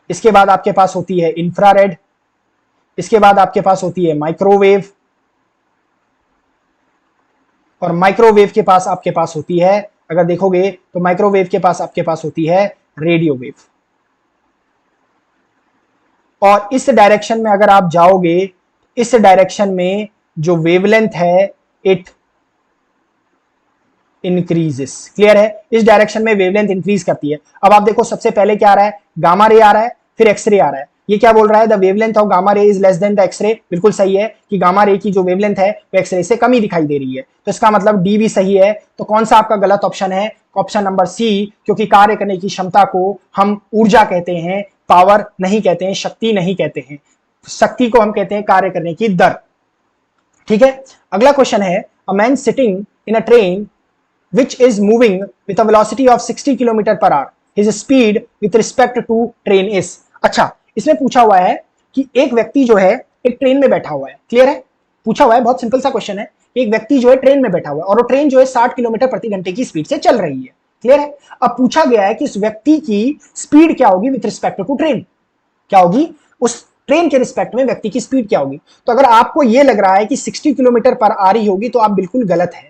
इसके बाद आपके पास होती है इंफ्रारेड, इसके बाद आपके पास होती है माइक्रोवेव, और माइक्रोवेव के पास आपके पास होती है, अगर देखोगे तो माइक्रोवेव के पास आपके पास होती है रेडियो वेव। और इस डायरेक्शन में अगर आप जाओगे, इस डायरेक्शन में जो वेवलेंथ है इट इंक्रीजेस। क्लियर है, इस डायरेक्शन में वेवलेंथ इंक्रीज करती है। अब आप देखो सबसे पहले क्या आ रहा है? गामा रे आ रहा है, फिर एक्सरे आ रहा है। ये क्या बोल रहा है? The wavelength of gamma ray is less than the X ray. बिल्कुल सही है कि गामा रे की जो वेवलेंथ है वो एक्सरे से कम ही दिखाई दे रही है, तो इसका मतलब डी भी सही है। तो कौन सा आपका गलत ऑप्शन है? ऑप्शन नंबर सी, क्योंकि कार्य करने की क्षमता को हम ऊर्जा कहते हैं, पावर नहीं कहते हैं, शक्ति नहीं कहते हैं। शक्ति को हम कहते हैं कार्य करने की दर। ठीक है, अगला क्वेश्चन है, a man sitting in a train which is moving with a velocity of 60 km per hour. His speed with respect to train is. अच्छा, इसमें पूछा हुआ है कि एक व्यक्ति जो है एक ट्रेन में बैठा हुआ है। क्लियर है, पूछा हुआ है, बहुत सिंपल सा क्वेश्चन है। एक व्यक्ति जो है ट्रेन में बैठा हुआ है और वो ट्रेन जो है 60 किलोमीटर प्रति घंटे की स्पीड से चल रही है। क्लियर है, अब पूछा गया है कि इस व्यक्ति की स्पीड क्या होगी विथ रिस्पेक्ट टू ट्रेन, क्या होगी उस ट्रेन के रिस्पेक्ट में व्यक्ति की स्पीड क्या होगी। तो अगर आपको यह लग रहा है कि 60 किलोमीटर पर आ रही होगी तो आप बिल्कुल गलत है,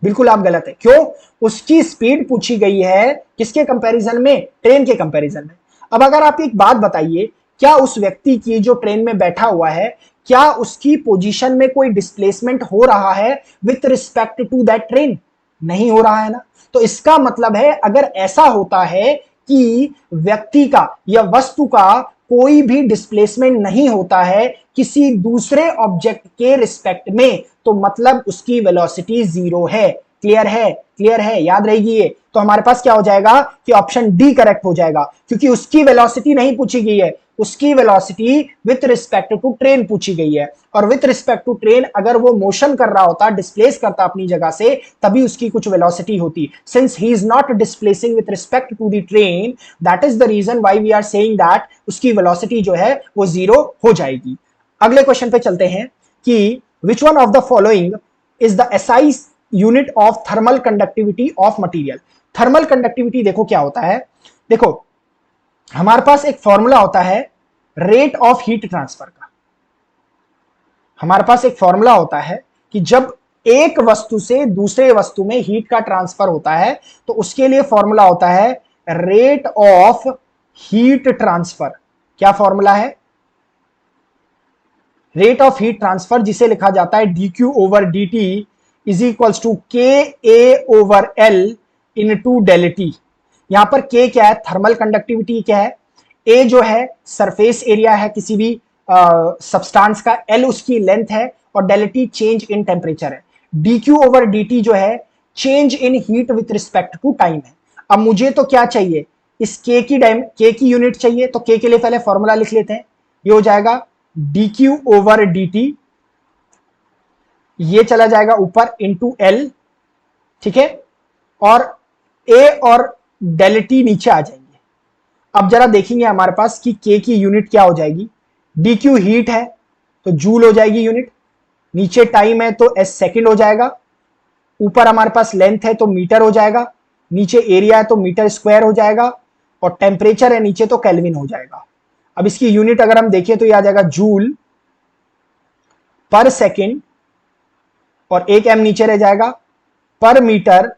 बिल्कुल आप गलत है। क्यों? उसकी स्पीड पूछी गई है किसके कंपैरिजन में? ट्रेन के कंपैरिजन में। अब अगर आप एक बात बताइए, क्या उस व्यक्ति की जो ट्रेन में बैठा हुआ है, क्या उसकी पोजीशन में कोई डिस्प्लेसमेंट हो रहा है with respect to that train? नहीं हो रहा है ना। तो इसका मतलब है अगर ऐसा होता है कि व्यक्ति का या वस्तु का कोई भी डिस्प्लेसमेंट नहीं होता है किसी दूसरे ऑब्जेक्ट के रिस्पेक्ट में, तो मतलब उसकी वेलोसिटी जीरो है। क्लियर है? क्लियर है, याद रहेगी ये। तो हमारे पास क्या हो जाएगा कि ऑप्शन डी करेक्ट हो जाएगा, क्योंकि उसकी वेलोसिटी नहीं पूछी गई है, उसकी velocity with respect to train पूछी गई है। और विथ रिस्पेक्ट टू ट्रेन अगर वो मोशन कर रहा होता, डिस्प्लेस करता अपनी जगह से, तभी उसकी कुछ वेलोसिटी होती। Since he is not displacing with respect to the train, that is the reason why we are saying that उसकी वेलोसिटी जो है वो जीरो हो जाएगी। अगले क्वेश्चन पे चलते हैं कि which one of the following is the SI unit of thermal conductivity of material। Thermal conductivity देखो क्या होता है, देखो हमारे पास एक फॉर्मूला होता है रेट ऑफ हीट ट्रांसफर का। हमारे पास एक फॉर्मूला होता है कि जब एक वस्तु से दूसरे वस्तु में हीट का ट्रांसफर होता है तो उसके लिए फॉर्मूला होता है रेट ऑफ हीट ट्रांसफर। क्या फॉर्मूला है? रेट ऑफ हीट ट्रांसफर, जिसे लिखा जाता है dq over dt is equals to ka over l into del T. यहां पर k क्या है? थर्मल कंडक्टिविटी क्या है? a जो है सरफेस एरिया है किसी भी सब्सटेंस का, l उसकी लेंथ है, और del T change in temperature है। dq ओवर dt जो है change in heat with respect to time है। अब मुझे तो क्या चाहिए? इस k की यूनिट चाहिए, तो k के लिए पहले फॉर्मूला लिख लेते हैं। ये हो जाएगा dq ओवर dt, ये चला जाएगा ऊपर इंटू एल, ठीक है, और a और डेल टी नीचे आ जाएंगे। अब जरा देखेंगे हमारे पास कि k की यूनिट क्या हो जाएगी। dq हीट है तो जूल हो जाएगी यूनिट, नीचे टाइम है तो s सेकंड हो जाएगा, ऊपर हमारे पास लेंथ है तो मीटर हो जाएगा, नीचे एरिया है तो मीटर स्क्वायर हो जाएगा, और टेम्परेचर है नीचे तो केल्विन हो जाएगा। अब इसकी यूनिट अगर हम देखें तो ये आ जाएगा जूल पर सेकेंड, और एक m नीचे रह जाएगा, पर मीटर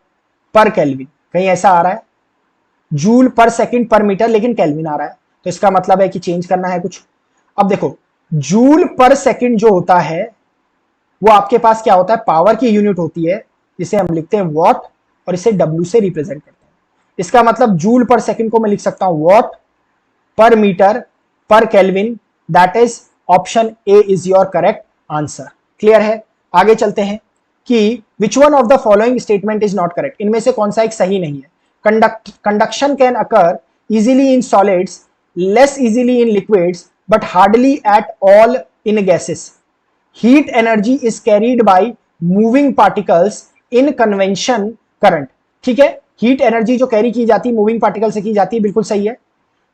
पर केल्विन। कहीं ऐसा आ रहा है? जूल पर सेकंड पर मीटर, लेकिन केल्विन आ रहा है, तो इसका मतलब है कि चेंज करना है कुछ। अब देखो, जूल पर सेकंड जो होता है वो आपके पास क्या होता है, पावर की यूनिट होती है, जिसे हम लिखते हैं वॉट, और इसे डब्ल्यू से रिप्रेजेंट करते हैं। इसका मतलब जूल पर सेकंड को मैं लिख सकता हूं what per metre per kelvin, that is option A is your correct answer. Clear है? आगे चलते हैं कि which one of the following statement is not correct, इनमें से कौन सा एक सही नहीं है। Conduction can occur easily in solids, less easily in liquids, but hardly at all in gases. Heat energy is carried by moving particles in convention current. ठीक है, हीट एनर्जी जो कैरी की जाती है मूविंग पार्टिकल से की जाती है, बिल्कुल सही है।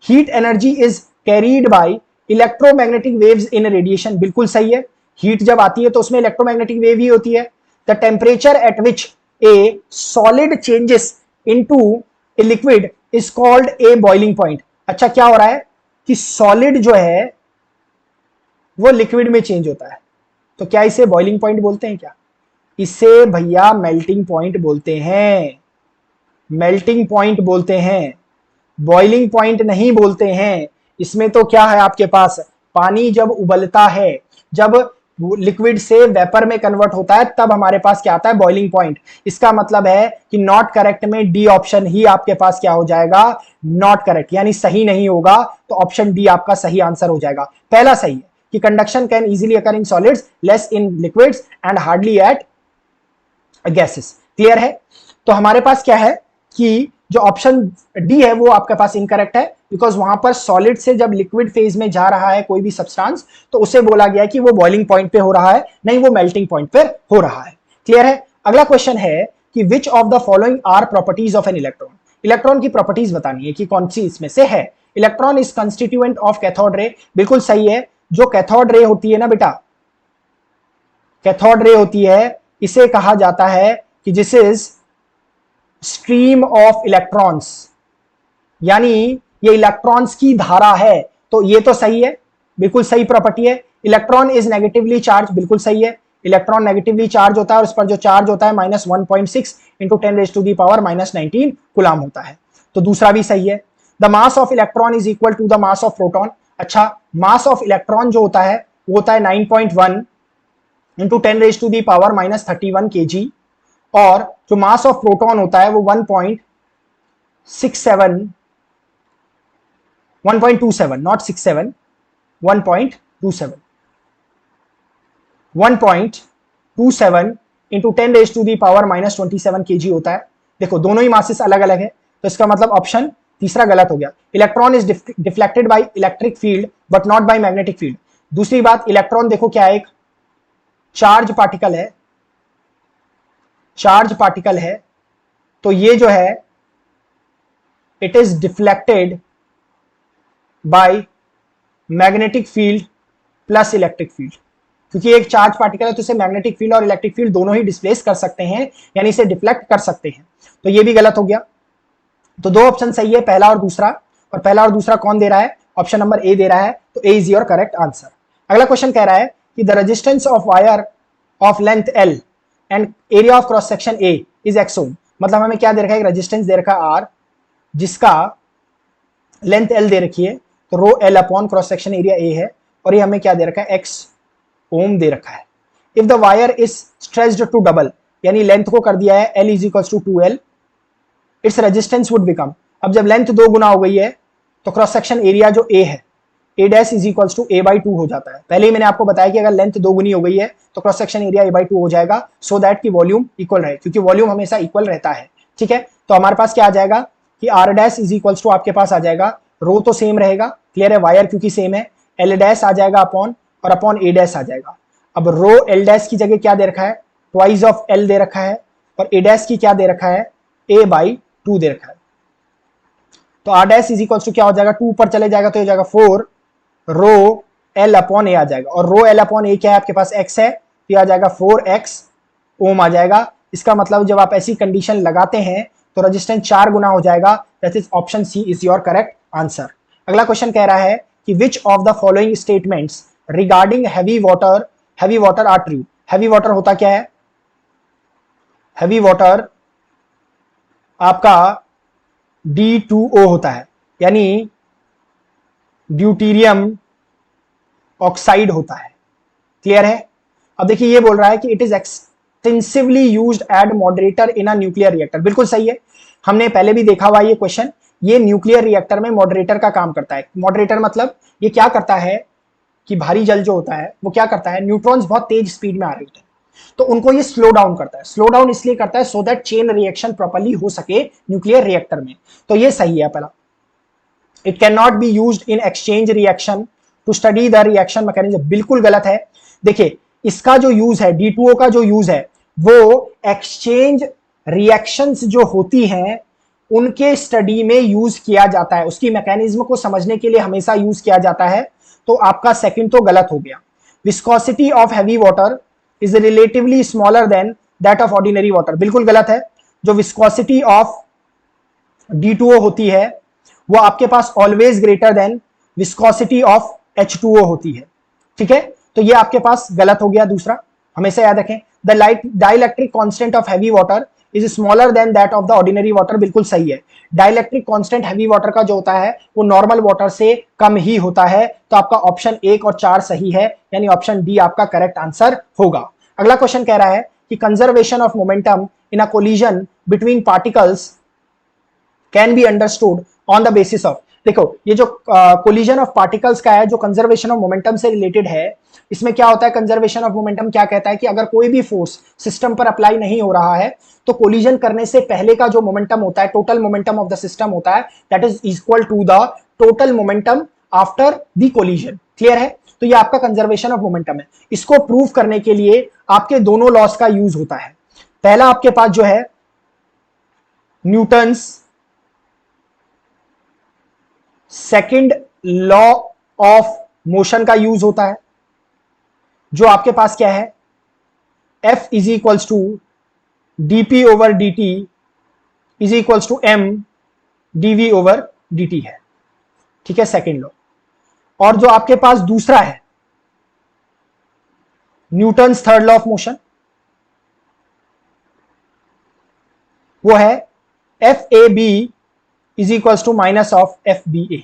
Heat energy is carried bye electromagnetic waves in radiation, बिल्कुल सही है। हीट जब आती है तो उसमें इलेक्ट्रोमैग्नेटिक वेव ही होती है। The temperature at which A solid changes into a liquid is called a boiling point. अच्छा, क्या हो रहा है कि सॉलिड जो है वो लिक्विड में चेंज होता है, तो क्या इसे बॉइलिंग पॉइंट बोलते हैं क्या? इसे भैया मेल्टिंग पॉइंट बोलते हैं, मेल्टिंग पॉइंट बोलते हैं, बॉइलिंग पॉइंट नहीं बोलते हैं। इसमें तो क्या है आपके पास, पानी जब उबलता है, जब लिक्विड से वेपर में कन्वर्ट होता है, तब हमारे पास क्या आता है, बॉइलिंग पॉइंट। इसका मतलब है कि नॉट करेक्ट में डी ऑप्शन ही आपके पास क्या हो जाएगा, नॉट करेक्ट, यानी सही नहीं होगा, तो ऑप्शन डी आपका सही आंसर हो जाएगा। पहला सही है कि conduction can easily occur in solids, less in liquids and hardly at gases. Clear है? तो हमारे पास क्या है कि जो ऑप्शन डी है वो आपके पास इनकरेक्ट है, बिकॉज वहां पर सॉलिड से जब लिक्विड फेज में जा रहा है कोई भी सब्सटेंस, तो उसे बोला गया कि वो बॉइलिंग पॉइंट पे हो रहा है, नहीं वो मेल्टिंग पॉइंट पे हो रहा है। क्लियर है? अगला क्वेश्चन है कि which of the following are properties of an electron. Electron की प्रॉपर्टीज बतानी है कि कौन सी इसमें से है। Electron is constituent of cathode ray, बिल्कुल सही है। जो कैथोड रे होती है ना बेटा, कैथोड रे होती है, इसे कहा जाता है कि this is stream of electrons, यानी ये इलेक्ट्रॉन्स की धारा है, तो ये तो सही है, बिल्कुल सही प्रॉपर्टी है। इलेक्ट्रॉन इज नेगेटिवली चार्ज, बिल्कुल सही है। इलेक्ट्रॉन नेगेटिवली चार्ज होता है और उस पर जो चार्ज होता है -1.6 इंटू 10⁻⁻⁻⁻⁻⁻⁻⁻⁻⁻⁻⁻⁻⁻⁻⁻⁻⁻⁻⁻⁻⁻⁻⁻⁻⁻⁻⁻⁻⁻⁻⁻⁻⁻⁻⁻⁻⁻⁻⁻⁻⁻⁻⁻⁻⁻⁻⁻⁻⁻⁻⁻⁻⁻⁻⁻⁻⁻⁻⁻⁻⁻⁻⁻⁻⁻⁻⁻⁻⁻⁻⁻⁻⁻⁻⁻⁻⁻⁻⁻⁻⁻⁻⁻⁻⁻⁻⁻⁻⁻⁻⁻⁻⁻⁻अच्छा, मास ऑफ इलेक्ट्रॉन जो होता है वो होता है 9.1 इंटू 10⁻⁻31 kg, और जो मास ऑफ प्रोटॉन होता है वो 1.67 1.27 नॉट 67 1.27 1.27 इंटू 10⁻⁻27 kg होता है। देखो दोनों ही मासेस अलग अलग है, तो इसका मतलब ऑप्शन तीसरा गलत हो गया। Electron is deflected by electric field but not by magnetic field. दूसरी बात, इलेक्ट्रॉन देखो क्या है, एक चार्ज पार्टिकल है, चार्ज पार्टिकल है, तो ये जो है it is deflected by magnetic field plus electric field, क्योंकि एक चार्ज पार्टिकल है तो इसे मैग्नेटिक फील्ड और इलेक्ट्रिक फील्ड दोनों ही डिस्प्लेस कर सकते हैं, यानी इसे डिफ्लेक्ट कर सकते हैं, तो ये भी गलत हो गया। तो दो ऑप्शन सही है, पहला और दूसरा, और पहला और दूसरा कौन दे रहा है, ऑप्शन नंबर ए दे रहा है, तो A is your correct answer. अगला क्वेश्चन कह रहा है कि the resistance of wire of length L and area of cross section A is X ohm. मतलब हमें क्या दे रखा है, एक रेजिस्टेंस दे रखा है आर, जिसका लेंथ एल दे रखी है, तो rho L upon cross section area A है, और ये हमें क्या दे रखा है, एक्स ओम दे रखा है। If the wire is stretched to double, यानी लेंथ को कर दिया है L is equal to 2l, its resistance would become. अब जब लेंथ 2 गुना हो गई है तो क्रॉस सेक्शन एरिया जो ए है, A dash is equal to a/2 हो जाता है। पहले ही मैंने आपको बताया कि अगर लेंथ 2 गुनी हो गई है तो क्रॉस सेक्शन एरिया a/2 हो जाएगा, सो दैट की वॉल्यूम इक्वल रहे, क्योंकि वॉल्यूम हमेशा इक्वल रहता है। ठीक है, तो हमारे पास क्या आ जाएगा कि r dash is equal to आपके पास आ जाएगा, रो तो सेम रहेगा, क्लियर है, वायर क्योंकि सेम है, एल डैश आ जाएगा अपॉन, और अपॉन ए डैश आ जाएगा। अब रो एल डैश की जगह क्या दे रखा है, ट्वाइस ऑफ एल दे रखा है, और ए डैश की क्या दे रखा है, a/2 दे रखा है। तो r dash is equal to क्या हो जाएगा, 2 ऊपर चले जाएगा तो हो जाएगा 4 रो एल अपॉन ए आ जाएगा, और रो एल अपॉन ए क्या है आपके पास, x है, तो आ जाएगा 4x ओम आ जाएगा। इसका मतलब जब आप ऐसी कंडीशन लगाते हैं तो रेजिस्टेंस 4 गुना हो जाएगा, that is option C is your correct answer. अगला क्वेश्चन कह रहा है कि which of the following statements regarding heavy water are true. Heavy water होता क्या है, हैवी वाटर आपका D2O होता है, यानी ड्यूटीरियम ऑक्साइड होता है। क्लियर है? अब देखिए ये बोल रहा है कि it is extensively used as moderator in a nuclear reactor. बिल्कुल सही है, हमने पहले भी देखा हुआ ये क्वेश्चन। ये न्यूक्लियर रिएक्टर में मॉडरेटर का काम करता है। मॉडरेटर मतलब ये क्या करता है कि भारी जल जो होता है वो क्या करता है, न्यूट्रॉन्स बहुत तेज स्पीड में आ रहे होते हैं तो उनको ये स्लो डाउन करता है। स्लो डाउन इसलिए करता है so that chain reaction properly हो सके न्यूक्लियर रिएक्टर में। तो ये सही है पहला। It can not be used in exchange reaction to study the reaction mechanism. बिल्कुल गलत है। देखिए इसका जो यूज है, D2O का जो यूज है वो एक्सचेंज रिएक्शंस जो होती हैं उनके स्टडी में यूज किया जाता है, उसकी मैकेनिज्म को समझने के लिए हमेशा यूज किया जाता है। तो आपका सेकंड तो गलत हो गया। Viscosity of heavy water is relatively smaller than that of ordinary water. बिल्कुल गलत है। जो विस्कोसिटी ऑफ D2O होती है वो आपके पास always greater than viscosity of H2O होती है। ठीक है, तो ये आपके पास गलत हो गया दूसरा, हमेशा याद रखें। The dielectric constant of heavy water is smaller than that of the ordinary water. बिल्कुल सही है। डाइलेक्ट्रिक कांस्टेंट हैवी वाटर का जो होता है वो नॉर्मल वाटर से कम ही होता है। तो आपका ऑप्शन 1 और 4 सही है, यानी ऑप्शन डी आपका करेक्ट आंसर होगा। अगला क्वेश्चन कह रहा है कि conservation of momentum in a collision between particles can be understood on the basis of. देखो ये जो कोलिजन ऑफ पार्टिकल्स का है जो कंजर्वेशन ऑफ मोमेंटम से रिलेटेड है, इसमें क्या होता है, कंजर्वेशन ऑफ मोमेंटम क्या कहता है कि अगर कोई भी फोर्स सिस्टम पर अप्लाई नहीं हो रहा है तो कोलिजन करने से पहले का जो मोमेंटम होता है, total momentum of the system होता है, that is equal to the total momentum after the collision. Clear है? तो ये आपका कंजर्वेशन ऑफ मोमेंटम है। इसको प्रूव करने के लिए आपके दोनों लॉस का यूज होता है। पहला आपके पास जो है Newton's second law of motion का यूज होता है, जो आपके पास क्या है, F is equals to dp over dt is equals to m dv over dt है। ठीक है, सेकंड लॉ। और जो आपके पास दूसरा है Newton's third law of motion, वो है FAB is equals to minus of FBA,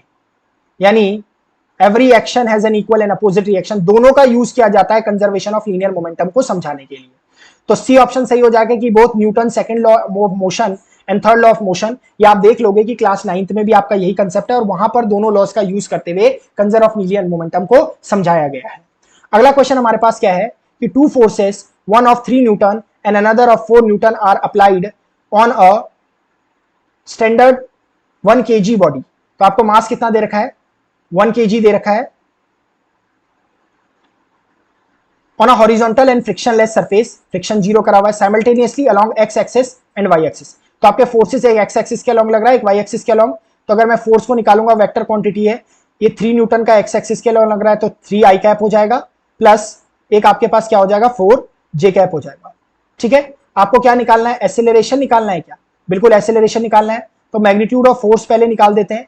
यानी every action has an equal and opposite reaction. दोनों का यूज किया जाता है कंजर्वेशन ऑफ लीनियर मोमेंटम को समझाने के लिए। तो सी ऑप्शन सही हो जाएगा कि both Newton second law of motion and third law of motion. ये आप देख लोगे कि क्लास 9th में भी आपका यही कंसेप्ट है और वहां पर दोनों लॉस का यूज करते हुए कंजर्व ऑफ लीनियर मोमेंटम को समझाया गया है। अगला क्वेश्चन हमारे पास क्या है कि two forces, one of 3 newton and another of 4 newton are applied on a standard 1 kg body. तो आपको मास कितना दे रखा है, 1 kg दे रखा है on a horizontal and frictionless surface, friction 0 करा हुआ है, simultaneously along x axis and y axis. तो आपके फोर्सेस एक एक्स एक्सिस के अलोंग लग रहा है, एक वाई एक्सिस के अलोंग। तो अगर मैं फोर्स को निकालूंगा, वेक्टर क्वांटिटी है, ये 3 न्यूटन का एक्स एक्सिस के अलोंग लग रहा है तो 3 आई कैप हो जाएगा, प्लस एक आपके पास क्या हो जाएगा, 4 जे कैप हो जाएगा। ठीक है, आपको क्या निकालना है, एसेलरेशन निकालना है क्या? बिल्कुल एसेलरेशन निकालना है। तो मैग्नीट्यूड ऑफ फोर्स पहले निकाल देते हैं।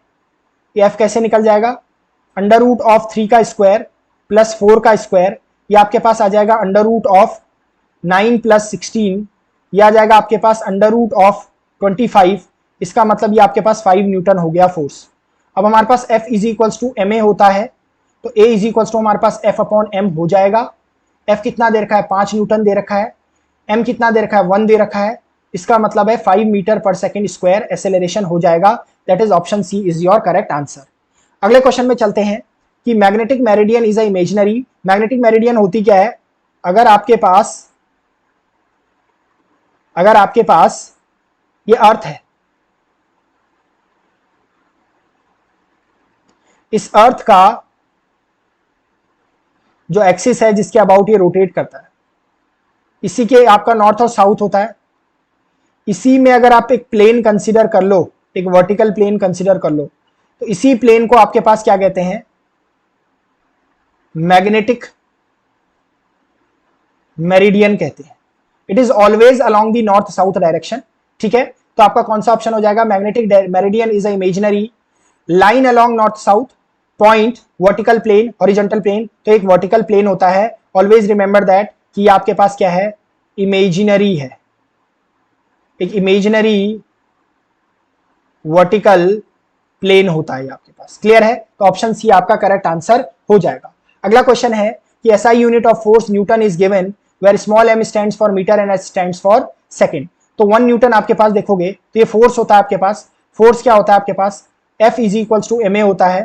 ये एफ कैसे निकल जाएगा, अंडर रूट ऑफ 3 का स्क्वायर प्लस 4 का स्क्वायर, ये आपके पास आ जाएगा अंडर रूट ऑफ 9 प्लस 16, ये आ जाएगा आपके पास अंडर रूट ऑफ 25। इसका मतलब ये आपके पास 5 न्यूटन हो गया फोर्स। अब हमारे पास F is equals to m a होता है, तो A इज इक्वल्स टू हमारे पास F अपॉन एम हो जाएगा। F कितना दे रखा है, 5 न्यूटन दे रखा है, M कितना दे रखा है, 1 दे रखा है। इसका मतलब है 5 मीटर पर सेकेंड स्क्वायर एसेलरेशन हो जाएगा। That is option C is your correct answer. अगले क्वेश्चन में चलते हैं कि magnetic meridian is a imaginary. Magnetic meridian होती क्या है, अगर आपके पास ये अर्थ है, इस अर्थ का जो एक्सिस है जिसके अबाउट ये रोटेट करता है, इसी के आपका नॉर्थ और साउथ होता है। इसी में अगर आप एक प्लेन कंसीडर कर लो, एक वर्टिकल प्लेन कंसीडर कर लो, तो इसी प्लेन को आपके पास क्या कहते हैं, मैग्नेटिक मेरिडियन कहते हैं। It is always along the north south direction. ठीक है, तो आपका कौन सा ऑप्शन हो जाएगा, magnetic meridian is a imaginary line along north south, point vertical plane, horizontal plane. तो एक वर्टिकल प्लेन होता है, ऑलवेज रिमेंबर दैट कि आपके पास क्या है, इमेजिनरी है, एक इमेजिनरी वर्टिकल प्लेन होता है आपके पास। क्लियर है? तो ऑप्शन सी आपका करेक्ट आंसर हो जाएगा। अगला क्वेश्चन है कि SI unit of force newton is given where small m stands for metre and s stands for second. तो 1 न्यूटन आपके पास देखोगे तो ये फोर्स होता है आपके पास। फोर्स क्या होता है आपके पास? F is equals to ma होता है।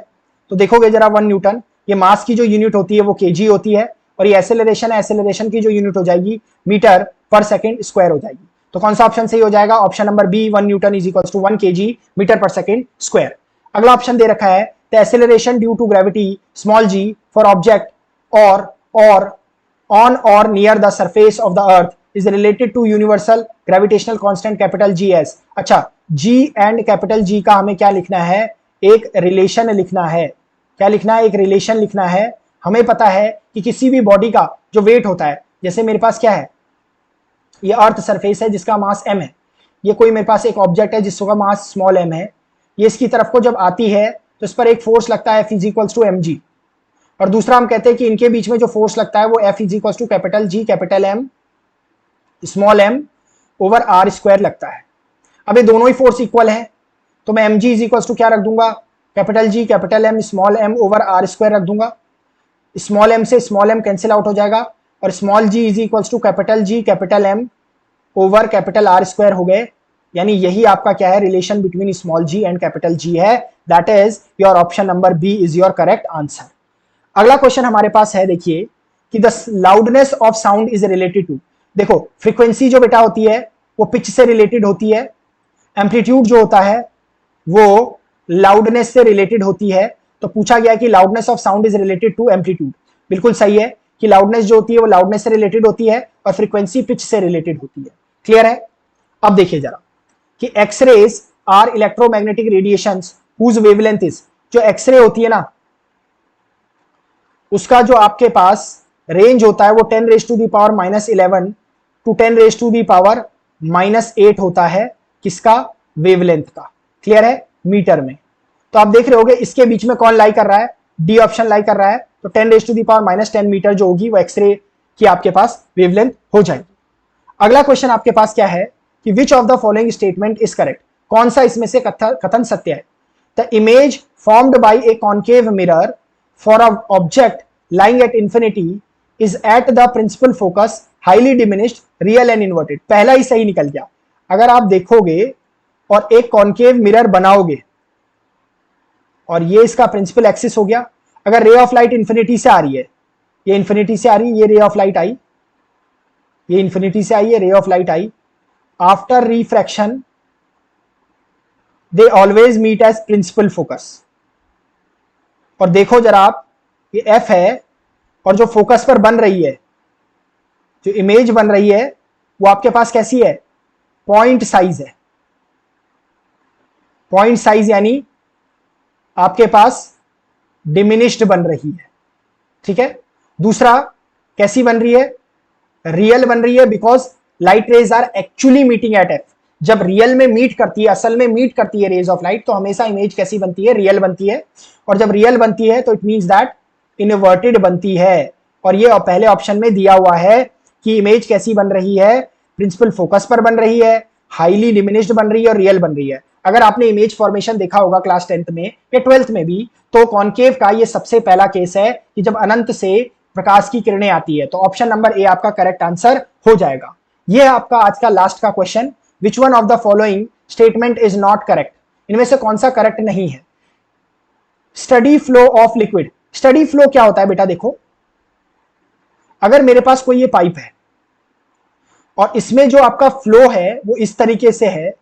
तो देखोगे जरा 1 न्यूटन, ये मास की जो यूनिट होती है वो kg होती है, और ये एक्सेलरेशन है, एक्सेलरेशन की जो यूनिट हो जाएगी मीटर पर सेकंड स्क्वायर हो जाएगी। तो कौन सा ऑप्शन सही हो जाएगा? Option number B, 1 newton is equals to 1 kg metre per second square. अगला ऑप्शन दे रखा है the acceleration due to gravity small g for object और on or near the surface of the earth is related to universal gravitational constant capital GS। अच्छा, G and capital G का हमें क्या लिखना है? एक रिलेशन लिखना है। क्या लिखना है? एक रिलेशन लिखना है। हमें पता है कि किसी भी बॉडी का जो वेट होता है, जैसे मेरे पास क्या है, ये अर्थ सरफेस है जिसका मास m है, ये कोई मेरे पास एक ऑब्जेक्ट है जिसका मास स्मॉल m है, ये इसकी तरफ को जब आती है तो इस पर एक फोर्स लगता है F is equals to mg, और दूसरा हम कहते हैं कि इनके बीच में जो फोर्स लगता है वो F is equals to capital G capital M small m over r square लगता है। अब ये दोनों ही फोर्स इक्वल है, तो मैं mg इज इक्वल्स टू क्या रख दूंगा? Capital G capital M small m over r square रख दूंगा। स्मॉल m से स्मॉल m कैंसिल आउट हो जाएगा, और small g is equals to capital G capital M over capital R square हो गए। यानी यही आपका क्या है? Relation between small g and capital G है। That is your option number B is your correct answer. अगला क्वेश्चन हमारे पास है, देखिए कि the loudness of sound is related to. देखो फ्रीक्वेंसी जो बेटा होती है वो पिच से रिलेटेड होती है, एम्पलीट्यूड जो होता है वो लाउडनेस से रिलेटेड होती है। तो पूछा गया कि loudness of sound is related to amplitude. बिल्कुल सही है कि लाउडनेस जो होती है वो लाउडनेस से रिलेटेड होती है और फ्रीक्वेंसी पिच से रिलेटेड होती है। क्लियर है? अब देखिए जरा कि X rays are electromagnetic radiations whose wavelength is. जो एक्सरे होती है ना, उसका जो आपके पास रेंज होता है वो 10 raise to the power -11 to 10 raise to the power -8 होता है। किसका? वेवलेंथ का। क्लियर है? मीटर में। तो आप देख रहे होगे इसके बीच में कौन लाई कर रहा है? डी ऑप्शन लाई कर रहा है। तो 10 raise to the power -10 metre जो होगी वो एक्सरे की आपके पास वेवलेंथ हो जाएगी। अगला क्वेश्चन आपके पास क्या है कि which of the following statement is correct. कौन सा इसमें से कथन सत्य है? The image formed by a concave mirror for an object lying at infinity is at the principal focus highly diminished real and inverted। पहला ही सही निकल गया। अगर आप देखोगे और एक कॉन्केव मिरर बनाओगे और ये इसका प्रिंसिपल एक्सिस हो गया, अगर रे ऑफ लाइट इंफिनिटी से आ रही है, ये इंफिनिटी से आ रही है, ये रे ऑफ लाइट आई, ये इंफिनिटी से आई है, रे ऑफ लाइट आई, after refraction they always meet at principal focus. और देखो जरा आप, ये F है और जो फोकस पर बन रही है, जो इमेज बन रही है वो आपके पास कैसी है? पॉइंट साइज है। पॉइंट साइज यानी आपके पास डिमिनिश्ड बन रही है। ठीक है? दूसरा कैसी बन रही है? रियल बन रही है, because light rays are actually meeting at F। जब रियल में मीट करती है, असल में मीट करती है रेज ऑफ लाइट, तो हमेशा इमेज कैसी बनती है? रियल बनती है। और जब रियल बनती है तो इट मींस दैट इनवर्टेड बनती है। और ये पहले ऑप्शन में दिया हुआ है कि इमेज कैसी बन रही है? प्रिंसिपल फोकस पर बन रही है, हाईली डिमिनिश्ड बन रही है और रियल बन रही है। अगर आपने इमेज फॉर्मेशन देखा होगा क्लास 10th में या 12th में भी, तो कॉन्केव का ये सबसे पहला केस है कि जब अनंत से प्रकाश की किरणें आती है। तो ऑप्शन नंबर ए आपका करेक्ट आंसर हो जाएगा। यह आपका आज का लास्ट का question, which one of the following statement is not correct. इनमें से कौन सा करेक्ट नहीं है? Steady flow of liquid. Steady flow क्या होता है बेटा? देखो, अगर मेरे पास कोई ये पाइप है और इसमें जो आपका फ्लो है वो इस तरीके से है,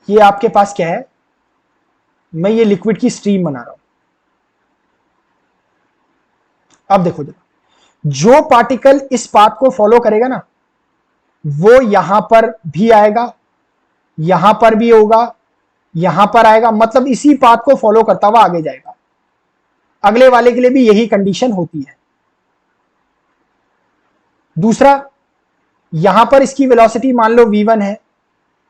ये आपके पास क्या है? मैं ये लिक्विड की स्ट्रीम बना रहा हूं। अब देखो जरा, जो पार्टिकल इस पाथ को फॉलो करेगा ना, वो यहां पर भी आएगा, यहां पर भी होगा, यहां पर आएगा, मतलब इसी पाथ को फॉलो करता हुआ आगे जाएगा। अगले वाले के लिए भी यही कंडीशन होती है। दूसरा, यहां पर इसकी वेलोसिटी मान लो v1 है,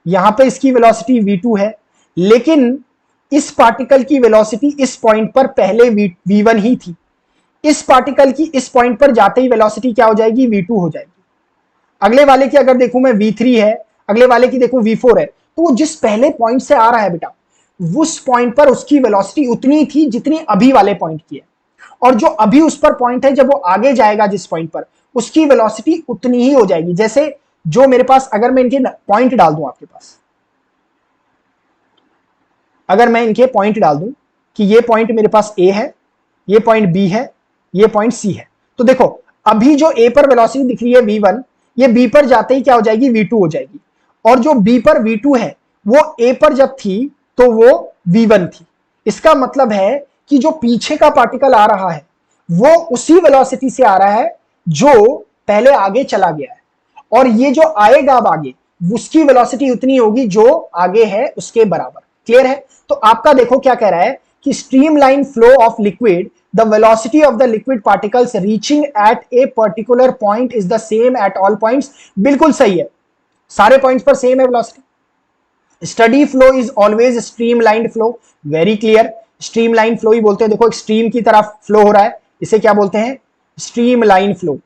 यहां पर इसकी वेलोसिटी v2 है, लेकिन इस पार्टिकल की वेलोसिटी इस पॉइंट पर पहले v1 ही थी। इस पार्टिकल की इस पॉइंट पर जाते ही वेलोसिटी क्या हो जाएगी? v2 हो जाएगी। अगले वाले की अगर देखूं मैं v3 है, अगले वाले की देखो V4 है, तो वो जिस पहले पॉइंट से आ रहा है बेटा, उस पॉइंट पर उसकी वेलोसिटी उतनी थी जितनी अभी वाले पॉइंट की है, और जो अभी उस पर पॉइंट है जब वो आगे जाएगा जिस पॉइंट पर, उसकी वेलोसिटी उतनी ही हो जाएगी। जैसे जो मेरे पास, अगर मैं इनके पॉइंट डाल दूं आपके पास, अगर मैं इनके पॉइंट डाल दूं कि ये पॉइंट मेरे पास A है, ये पॉइंट B है, ये पॉइंट C है, तो देखो अभी जो A पर वेलोसिटी दिख रही है V1, ये B पर जाते ही क्या हो जाएगी, V2 हो जाएगी, और जो B पर V2 है वो A पर जब थी तो वो V1 थी। इसका मतलब है कि जो पीछे का पार्टिकल आ रहा है वो उसी वेलोसिटी से आ रहा है जो पहले आगे चला गया है, और ये जो आएगा अब आगे उसकी वेलोसिटी उतनी होगी जो आगे है उसके बराबर। क्लियर है? तो आपका देखो क्या कह रहा है कि streamline flow of liquid, the velocity of the liquid particles reaching at a particular point is the same at all points. बिल्कुल सही है, सारे पॉइंट्स पर सेम है velocity. Steady flow is always streamline flow. Very clear, streamline flow ही बोलते हैं। देखो एक स्ट्रीम की तरह फ्लो हो रहा है, इसे क्या बोलते हैं, streamline flow,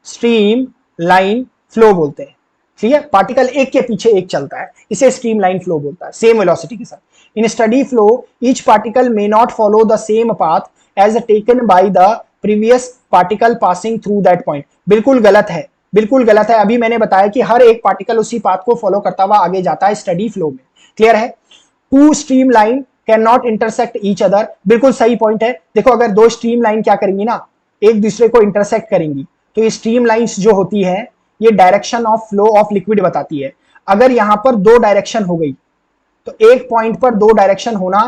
stream line flow बोलते हैं। ठीक है, पार्टिकल एक के पीछे एक चलता है, इसे स्ट्रीमलाइन फ्लो बोलता है, सेम वेलोसिटी के साथ। In steady flow each particle may not follow the same path as taken by the previous particle passing through that point. बिल्कुल गलत है, बिल्कुल गलत है। अभी मैंने बताया कि हर एक पार्टिकल उसी पाथ को फॉलो करता हुआ आगे जाता है स्टडी फ्लो में। क्लियर है? Two stream line can not intersect each other. बिल्कुल सही पॉइंट है। देखो अगर दो स्ट्रीम लाइन क्या करेंगी ना, एक दूसरे को इंटरसेक्ट करेंगी, तो ये स्ट्रीम लाइंस जो होती है ये direction of flow of liquid बताती है। अगर यहां पर दो डायरेक्शन हो गई तो एक पॉइंट पर दो डायरेक्शन होना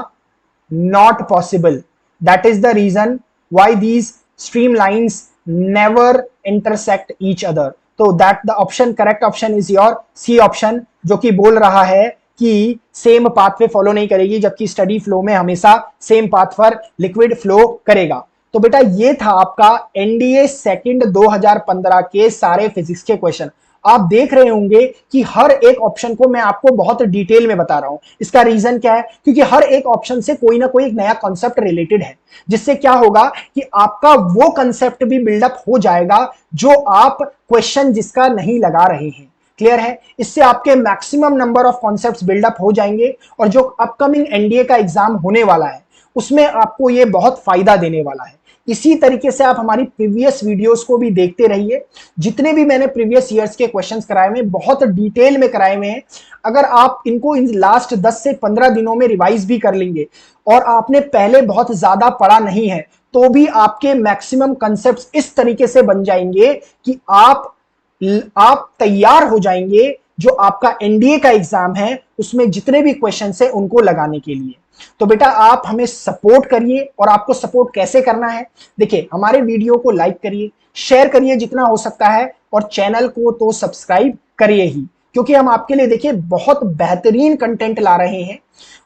not possible. That is the reason why these stream lines never intersect each other. तो that the option, correct option is your C option, जो कि बोल रहा है कि सेम पाथ पे फॉलो नहीं करेगी, जबकि स्टडी फ्लो में हमेशा सेम पाथ पर लिक्विड फ्लो करेगा। तो बेटा ये था आपका एनडीए सेकंड 2015 के सारे फिजिक्स के क्वेश्चन। आप देख रहे होंगे कि हर एक ऑप्शन को मैं आपको बहुत डिटेल में बता रहा हूं। इसका रीजन क्या है? क्योंकि हर एक ऑप्शन से कोई ना कोई एक नया कॉन्सेप्ट रिलेटेड है, जिससे क्या होगा कि आपका वो कॉन्सेप्ट भी बिल्डअप हो जाएगा जो आप क्वेश्चन जिसका नहीं लगा रहे हैं। क्लियर है? इससे आपके maximum number of concepts build up हो जाएंगे, और जो अपकमिंग एनडीए का एग्जाम होने वाला है उसमें आपको ये बहुत फायदा देने वाला है। इसी तरीके से आप हमारी प्रीवियस वीडियोस को भी देखते रहिए। जितने भी मैंने प्रीवियस ईयर्स के क्वेश्चंस कराए हुए बहुत डिटेल में कराए हुए हैं। अगर आप इनको इन लास्ट 10 से 15 दिनों में रिवाइज भी कर लेंगे और आपने पहले बहुत ज्यादा पढ़ा नहीं है, तो भी आपके मैक्सिमम कंसेप्ट्स इस तरीके से बन जाएंगे कि आप तैयार हो जाएंगे जो आपका एनडीए का एग्जाम है उसमें जितने भी क्वेश्चन है उनको लगाने के लिए। तो बेटा आप हमें सपोर्ट करिए, और आपको सपोर्ट कैसे करना है, देखिए हमारे वीडियो को लाइक करिए, शेयर करिए जितना हो सकता है, और चैनल को तो सब्सक्राइब करिए ही, क्योंकि हम आपके लिए देखिए बहुत बेहतरीन कंटेंट ला रहे हैं।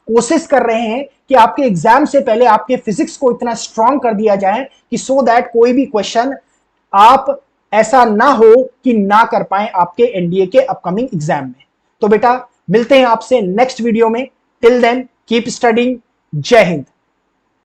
कोशिश कर रहे हैं कि आपके एग्जाम से पहले आपके फिजिक्स को इतना स्ट्रांग कर दिया जाए कि सो दैट कोई भी क्वेश्चन आप ऐसा ना हो कि ना कर पाए आपके एनडीए के अपकमिंग एग्जाम में। तो बेटा मिलते हैं आपसे नेक्स्ट वीडियो में। Till then keep studying. जय हिंद।